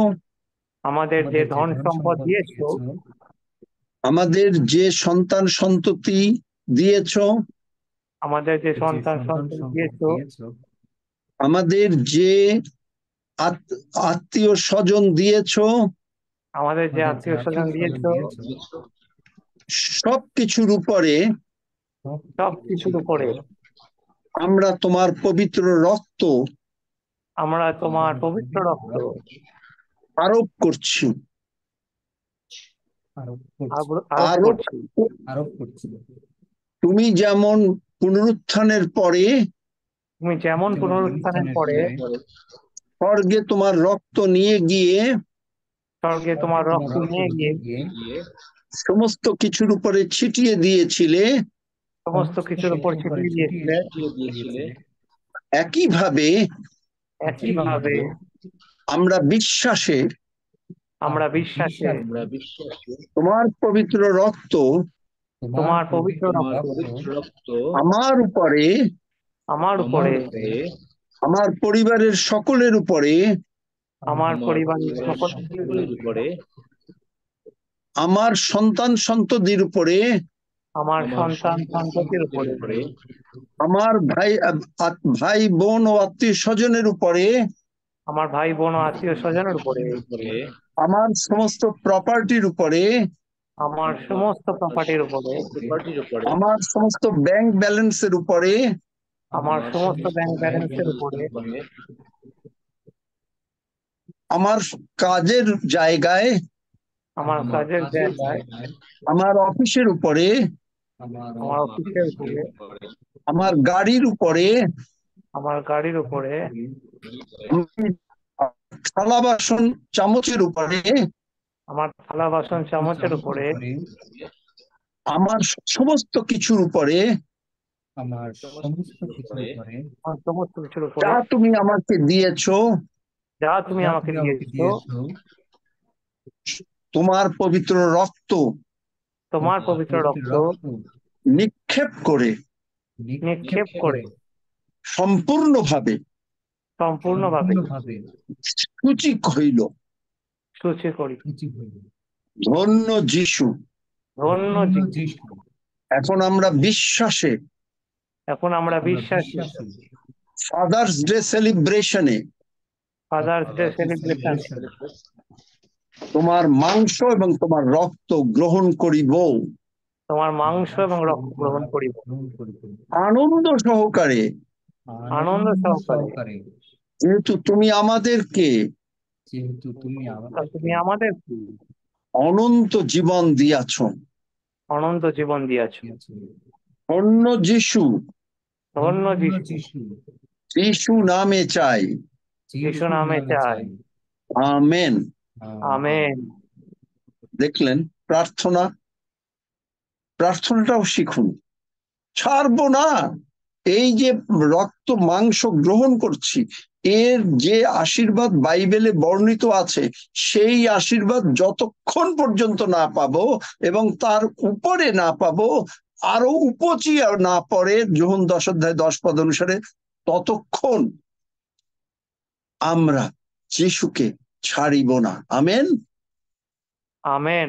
আমাদের যে সন্তান সন্ততি দিয়েছো, আমাদের যে আত্মীয় স্বজন দিয়েছো, সবকিছুর উপরে আমরা তোমার পবিত্র রক্ত আরোপ করছি। তুমি যেমন পুনরুত্থানের পরে স্বর্গে তোমার রক্ত নিয়ে গিয়ে সমস্ত কিছুর উপরে ছিটিয়ে দিয়েছিলে, একইভাবে আমরা বিশ্বাসে তোমার পবিত্র রক্ত আমার উপরে, আমার পরিবারের সকলের উপরে আমার পরিবারের সকল সকলের উপরে, আমার সন্তান সন্ততির উপরে, আমার সন্তান সন্ততির উপরে, আমার ভাই বোন ও আত্মীয় স্বজনের উপরে, আমার ভাই বোন ও আত্মীয় স্বজনের উপরে, আমার সমস্ত প্রপার্টির উপরে, আমার সমস্ত প্রপার্টির উপরে, আমার সমস্ত ব্যাংক ব্যালেন্সের উপরে, আমার সমস্ত ব্যাংক ব্যালেন্সের উপরে, আমার কাজের জায়গায়, আমার কাজের জায়গায়, আমার অফিসের উপরে, আমার অফিসের উপরে, আমার গাড়ির উপরে, আমার গাড়ির উপরে, থালা বাসন চামচের উপরে, আমার থালা বাসন চামচের উপরে, আমার সমস্ত কিছুর উপরে, আমার সমস্ত কিছুর উপরে, আমার সমস্ত কিছুর উপরে, যা তুমি আমাকে দিয়েছো, যা তুমি আমাকে দিয়েছো, তোমার পবিত্র রক্ত তোমার পবিত্র রক্ত নিক্ষেপ করে নিক্ষেপ করে সম্পূর্ণভাবে সূচি হইল। সূচি করি। ধন্য যিশু। ধন্য যিশু। এখন আমরা বিশ্বাসে, ফাদার্স ডে সেলিব্রেশনে তোমার মাংস এবং তোমার রক্ত গ্রহণ করিব। তোমার মাংস এবং রক্ত গ্রহণ করিব আনন্দ সহকারে। যেহেতু তুমি আমাদেরকে অনন্ত জীবন দিয়াছ। ধন্য যিশু। যিশু নামে চাই। আমেন। দেখলেন প্রার্থনাটাও শিখুন। ছাড়বো না। এই যে রক্ত মাংস গ্রহণ করছি, এর যে আশীর্বাদ বাইবেলে বর্ণিত আছে, সেই আশীর্বাদ যতক্ষণ পর্যন্ত না পাবো এবং তার উপরে না পাবো, আরো উপচিয়ে না পড়ে যোহন 10:10 অনুসারে, ততক্ষণ আমরা যিশুকে ছাড়িব না। আমেন। আমেন।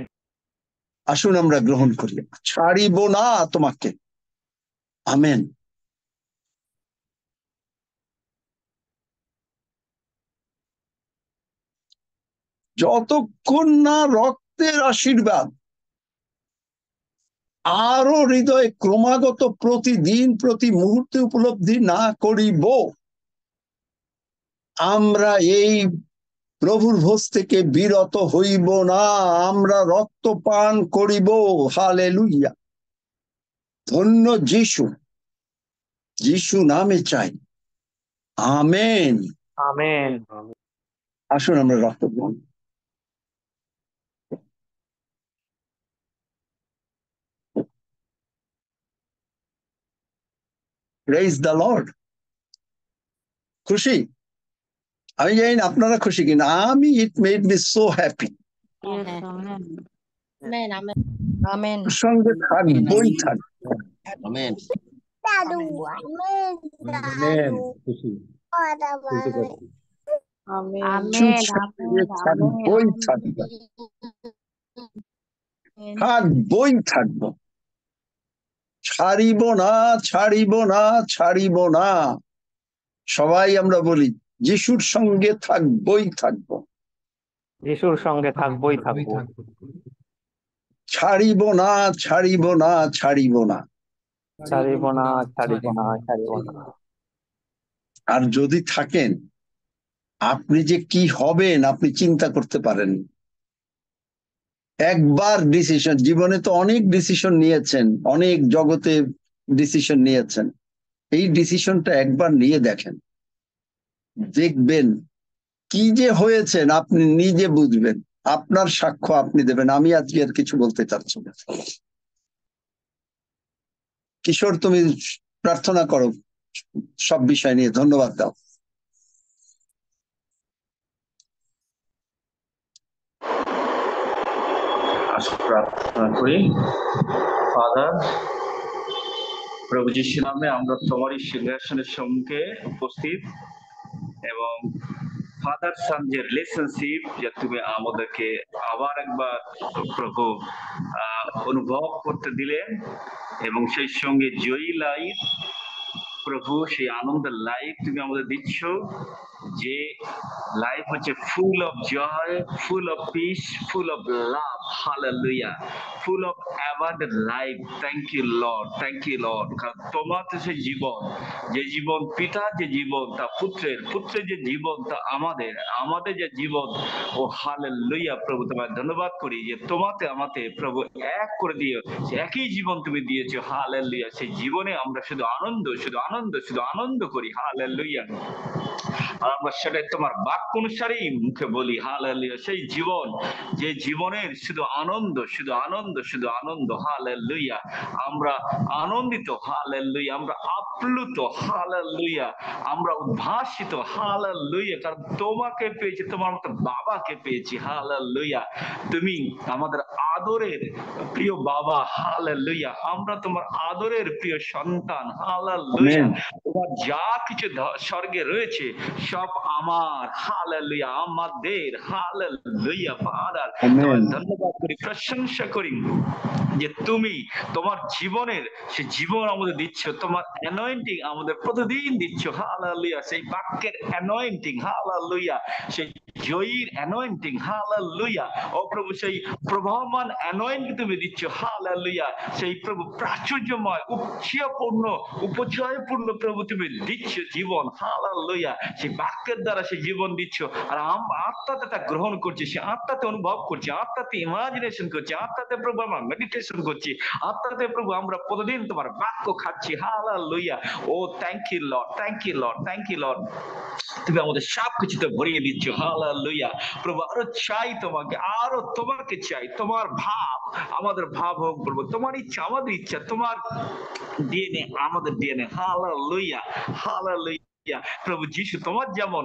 আসুন আমরা গ্রহণ করি। ছাড়িব না তোমাকে। আমেন। যতক্ষণ না রক্তের আশীর্বাদ আরো হৃদয়ে ক্রমাগত প্রতিদিন প্রতি মুহূর্তে উপলব্ধি না করিব, আমরা এই প্রভুর ভোজ থেকে বিরত হইব না। আমরা রক্ত পান করিব। হালেলুয়া। ধন্য যিশু। যিশু নামে চাই। আমেন। আমেন। আসুন আমরা রক্ত গ্রহণ। Praise the lord. খুশি? আমি জানি না আপনারা খুশি কিনা। আমি, it made me so happy. সঙ্গে থাকবই থাকবো। আমেন। থাকবই থাকবো। থাকবই থাকবো। ছাড়িব না, ছাড়িব না, ছাড়িব না। সবাই আমরা বলি, যিশুর সঙ্গে থাকবই থাকবো। যিশুর সঙ্গে থাকবই থাকবো। ছাড়িব না, ছাড়িব না, ছাড়িব না। ছাড়িব না, ছাড়িব না, ছাড়িব না। আর যদি থাকেন, আপনি যে কি হবেন আপনি চিন্তা করতে পারেন। একবার ডিসিশন, জীবনে তো অনেক ডিসিশন নিয়েছেন, অনেক জগতে ডিসিশন নিয়েছেন। এই ডিসিশনটা একবার নিয়ে দেখেন, দেখবেন কি যে হয়েছেন আপনি নিজে বুঝবেন। আপনার সাক্ষ্য আপনি দেবেন। আমি আজকে আর কিছু বলতে চাচ্ছি না। কিশোর, তুমি প্রার্থনা করো সব বিষয় নিয়ে। ধন্যবাদ দাও। প্রার্থনা করি। ফাদার, প্রভু যিশুর নামে আমরা তোমারই সিংহাসনের সম্মুখে উপস্থিত এবং ফাদার সান যে রিলেশনশিপ, যে তুমি আমাদেরকে আবার একবার প্রভু অনুভব করতে দিলে, এবং সেই সঙ্গে জয়ী লাইফ প্রভু, সেই আনন্দের লাইফ তুমি আমাদের দিচ্ছ, যে লাইফ হচ্ছে full of joy, full of peace, full of love, hallelujah, full of abundant life. Thank you lord, thank you lord. কারণ তোমার তো সেই জীবন, যে জীবন পিতার যে জীবন তা পুত্রের, পুত্রের যে জীবন তা আমাদের, আমাদের যে জীবন, ও হালেলুয়া প্রভু তোমায় ধন্যবাদ করি যে তোমাতে আমাতে প্রভু এক করে দিও, সে একই জীবন তুমি দিয়েছো, হালেলুয়া। সেই জীবনে আমরা শুধু আনন্দ, শুধু আনন্দ, শুধু আনন্দ করি, হালেলুয়া। আর আমরা সেটাই তোমার বাক্য অনুসারেই মুখে বলি, হালেলুয়া। সেই জীবন, যে জীবনের শুধু আনন্দ, শুধু আনন্দ, শুধু আনন্দ, হালেলুয়া। আমরা আনন্দিত, হালেলুয়া। আমরা আপ্লুত, হালেলুয়া। আমরা উদ্ভাসিত, হালেলুয়া। কারণ তোমাকে পেয়েছি, তোমার মতো বাবাকে পেয়েছি, হালেলুয়া। তুমি আমাদের আদরের প্রিয় বাবা, হালেলুয়া। আমরা তোমার আদরের প্রিয় সন্তান, হালেলুয়া। তোমার যা কিছু স্বর্গে রয়েছে সব আমার, হালেলুয়া, আমাদের, হালেলুয়া। ফাদার তোমায় ধন্যবাদ করি, প্রশংসা করি যে তুমি তোমার জীবনের সে জীবন আমাদের দিচ্ছ, তোমার অ্যানয়েন্টিং আমাদের প্রতিদিন দিচ্ছ, হালেলুয়া। সেই বাক্যের অ্যানয়েন্টিং, হালেলুয়া। সেই জয়ীর অ্যানয়েন্টিং, হালেলুয়া। ও প্রভু, সেই প্রভাবমান অ্যানয়েন্টিং তুমি দিচ্ছ, হালেলুয়া। সেই প্রভু প্রাচুর্যময়, উপচয়পূর্ণ, উপচয়পূর্ণ প্রভু তুমি দিচ্ছ জীবন, হালেলুয়া। সেই বাক্যের দ্বারা সেই জীবন দিচ্ছ, আর আত্মাতে তা গ্রহণ করছি, সে আত্মাতে অনুভব করছি, আত্মাতে ইমাজিনেশন করছি, আত্মাতে প্রভু আমরা মেডিটেশন করছি, আত্মাতে প্রভু আমরা প্রতিদিন তোমার বাক্য খাচ্ছি, hallelujah. Oh thank you lord, thank you lord, thank you lord. তুমি আমাদের সব কিছুতে ভরিয়ে দিচ্ছ, হালেলুয়া। প্রভু আরো চাই তোমাকে, আরো তোমাকে চাই, তোমার ভাব আমাদের ভাব হোক প্রভু, তোমার ইচ্ছা আমাদের ইচ্ছা, তোমার ডিএনএ আমাদের ডিএনএ, হালেলুয়া, হালেলুয়া। প্রভু যিশু, তোমার যেমন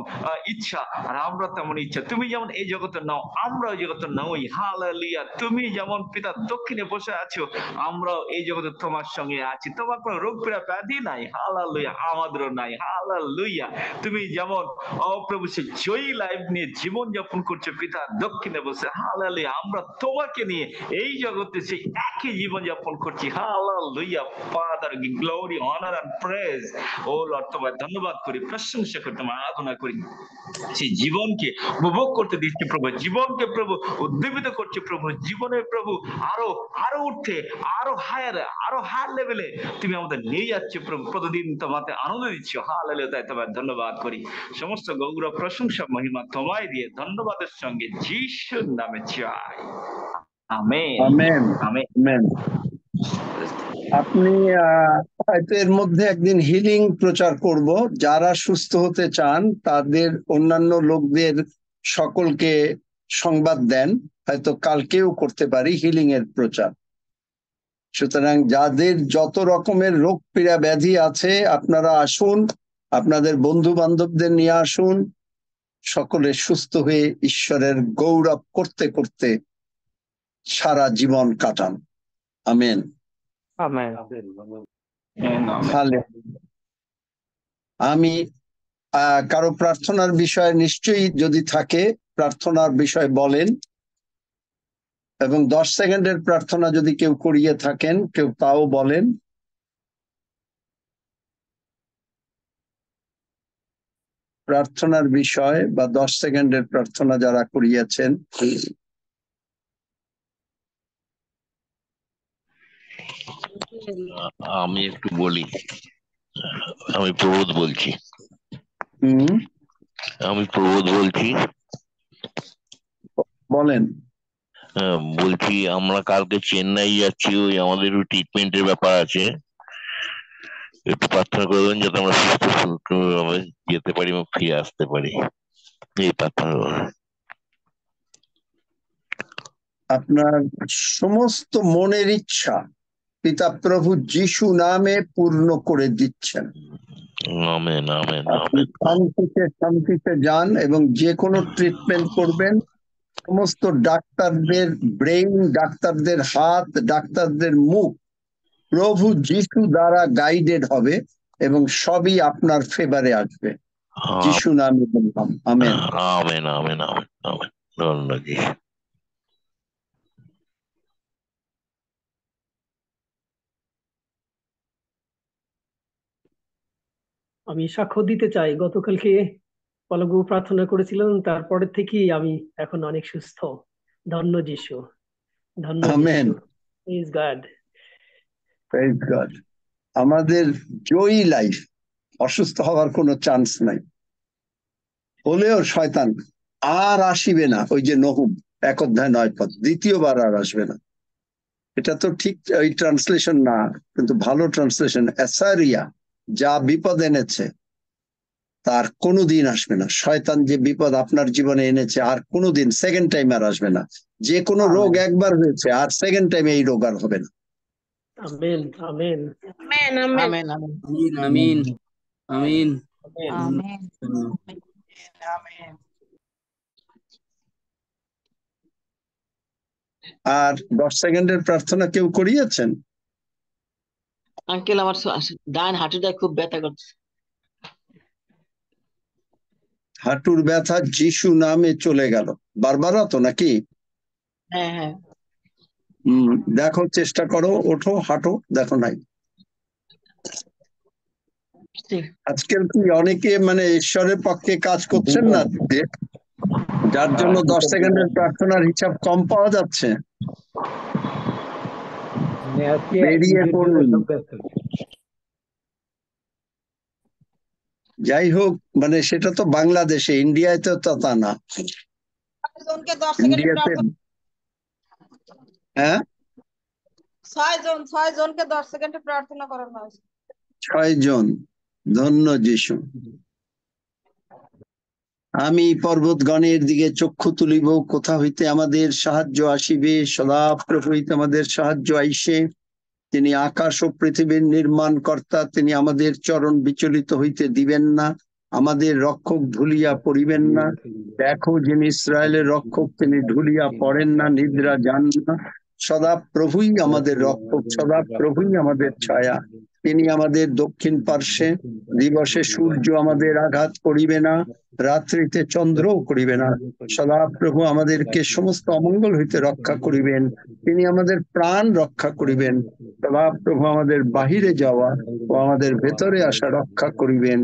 ইচ্ছা আর আমরা তেমন ইচ্ছা, তুমি যেমন এই জগতে নাও আমরা ওই জগতে নই, হালেলুয়া। তুমি যেমন পিতা দক্ষিণে বসে আছো, আমরাও এই জগতে তোমার সঙ্গে আছি, তোমার কোনো রোগ পীড়া ব্যাধি নাই, হালেলুয়া, আমাদেরও নাই, হালেলুয়া। তুমি যেমন প্রভু সেই জয়ী লাইফ নিয়ে জীবন যাপন করছো পিতা দক্ষিণে বসে, হালেলুয়া, আমরা তোমাকে নিয়ে এই জগতে সেই একই জীবন যাপন করছি, hallelujah. Father, glory, honour and praise, oh lord তোমায় ধন্যবাদ করি, প্রশংসা করি, তোমার আরাধনা করি। সেই জীবনকে উপভোগ করতে দিচ্ছি প্রভু, জীবনকে প্রভু উদ্দীপিত করছে প্রভু, জীবনে প্রভু আরো আরো উঠতে, আরো হায়ার লেভেলে তুমি আমাদের নিয়ে যাচ্ছে প্রভু, প্রতিদিন তোমাতে আনন্দ দিচ্ছ, হালেলুয়া। তাই তোমায় ধন্যবাদ করি, সমস্ত গৌরব প্রশংসা মহিমা তোমায় দিয়ে ধন্যবাদের সঙ্গে যিশুর নামে চাই, আমেন, আমেন, আমেন। আমেন। আপনি হয়তো এর মধ্যে একদিন হিলিং প্রচার করব, যারা সুস্থ হতে চান তাদের অন্যান্য লোকদের সকলকে সংবাদ দেন, হয়তো কালকেও করতে পারি হিলিং এর প্রচার। সুতরাং যাদের যত রকমের রোগ পীড়া ব্যাধি আছে আপনারা আসুন, আপনাদের বন্ধু বান্ধবদের নিয়ে আসুন, সকলে সুস্থ হয়ে ঈশ্বরের গৌরব করতে করতে সারা জীবন কাটান। Amen, amen. আমি কারো প্রার্থনার বিষয় নিশ্চয়ই যদি থাকে প্রার্থনার বিষয় বলেন, এবং 10 সেকেন্ডের প্রার্থনা যদি কেউ করিয়ে থাকেন কেউ তাও বলেন। প্রার্থনার বিষয় বা 10 সেকেন্ডের প্রার্থনা যারা করিয়েছেন, আমি একটু বলি। আমি প্রবোধ বলছি। বলেন। বলছি আমরা কালকে চেন্নাই যাচ্ছি, ওই আমাদের ট্রিটমেন্টের ব্যাপার আছে, একটু প্রার্থনা করবেন যাতে আমরা সুস্থ যেতে পারি এবং ফিরে আসতে পারি, এই প্রার্থনা। আপনার সমস্ত মনের ইচ্ছা পিতা প্রভু যিশু নামে পূর্ণ করে দিচ্ছেন। আমেন, আমেন, আপনি শান্তিতে যান এবং যে কোনো ট্রিটমেন্ট করবেন, সমস্ত ডাক্তারদের ব্রেইন, ডাক্তারদের হাত, ডাক্তারদের মুখ প্রভু যিশু দ্বারা গাইডেড হবে এবং সবই আপনার ফেভারে আসবে। যিশু নামে বললাম, amen. Amen amen amen amen. ধন্যবাদ যিশু। আমি সাক্ষ্য দিতে চাই, গতকালকে পলকবাবু প্রার্থনা করেছিলেন, তারপরের থেকেই আমি এখন অনেক সুস্থ। ধন্য যিশু, ধন্য আমেন। যিশু। Praise God. Praise God. আমাদের জয়ী লাইফ, অসুস্থ হওয়ার কোনো চান্স নাই। হলেও শয়তান আর আসিবে না, ওই যে নহুম 1:9 দ্বিতীয়বার আর আসবে না। এটা তো ঠিক ওই ট্রান্সলেশন না, কিন্তু ভালো ট্রান্সলেশন। অ্যাসারিয়া যা বিপদ এনেছে তার কোনোদিন আসবে না। শয়তান যে বিপদ আপনার জীবনে এনেছে আর কোনোদিন সেকেন্ড টাইম আর আসবে না। যে কোনো রোগ একবার হয়েছে, আর সেকেন্ড টাইম এই রোগ আর হবে না। আমেন আমেন আমেন আমেন আমিন আমিন আমেন আমেন। আর 10 সেকেন্ডের প্রার্থনা কেউ করিয়েছেন? আঙ্কেল, আমার ডান হাঁটুটা খুব ব্যথা করছে। হাঁটুর ব্যথা যিশু নামে চলে গেল। বারবার তো নাকি? হ্যাঁ হ্যাঁ। দেখো, চেষ্টা করো, ওঠো, হাঁটো, দেখো নাই। আজকাল কি অনেকে মানে ঈশ্বরের পক্ষে কাজ করছেন না, যার জন্য 10 সেকেন্ডের প্রার্থনার হিসাব কম পাওয়া যাচ্ছে। বেরিয়ে পড়ুন। যাই হোক, মানে সেটা তো বাংলাদেশে, ইন্ডিয়ায় তো তা না। ইন্ডিয়াতে হ্যাঁ 6 জনকে 10 সেকেন্ডে প্রার্থনা করানো হয়েছে। 6 জন। ধন্য যিশু। আমি পর্বতগণের দিকে চক্ষু তুলিব, কোথা হইতে আমাদের সাহায্য আসিবে। সদাপ্রভু হইতে আমাদের সাহায্য আইসে। তিনি আকাশ ও পৃথিবীর নির্মাণ কর্তা, তিনি আমাদের চরণ বিচলিত হইতে দিবেন না, আমাদের রক্ষক ঢুলিয়া পড়িবেন না। দেখো, যিনি ইসরায়েলের রক্ষক, তিনি ঢুলিয়া পড়েন না, নিদ্রা যান না। সদা প্রভুই আমাদের রক্ষক, সদা প্রভুই আমাদের ছায়া। তিনি আমাদের দক্ষিণ পার্শ্বে। দিবসে সূর্য আমাদের আঘাত করিবে না, রাত্রিতে চন্দ্রও করিবে না। সদা প্রভু আমাদেরকে সমস্ত অমঙ্গল হইতে রক্ষা করিবেন। তিনি আমাদের প্রাণ রক্ষা করিবেন। সদা প্রভু আমাদের বাহিরে যাওয়া ও আমাদের ভেতরে আসা রক্ষা করিবেন,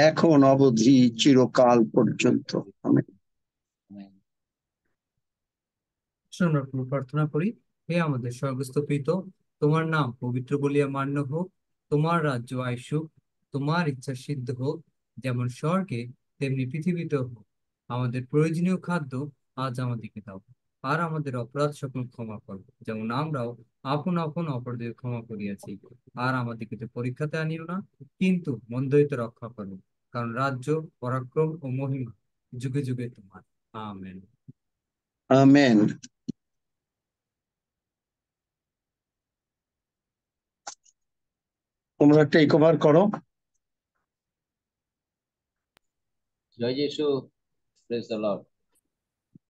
এখন অবধি চিরকাল পর্যন্ত। আমেন। আমরা প্রার্থনা করি। হে আমাদের স্বর্গস্থ পিতা, তোমার নাম পবিত্র বলিয়া মান্য হোক, তোমার রাজ্য আইসুক, তোমার ইচ্ছা সিদ্ধ হোক, যেমন স্বর্গে তেমনি পৃথিবীতে হোক। আমাদের প্রয়োজনীয় খাদ্য আজ আমাদেরকে দাও, আর আমাদের অপরাধ সকল ক্ষমা করো, যেমন আমরাও আপন আপন অপরাধীদের ক্ষমা করিয়াছি। আর আমাদেরকে পরীক্ষাতে আনিও না, কিন্তু মন্দ হইতে রক্ষা করো, কারণ রাজ্য, পরাক্রম ও মহিমা যুগে যুগে তোমার। আমেন। আমেন। তোমরা টেক ওভার করো। জয় যিশু, প্রেজ দ্য লর্ড।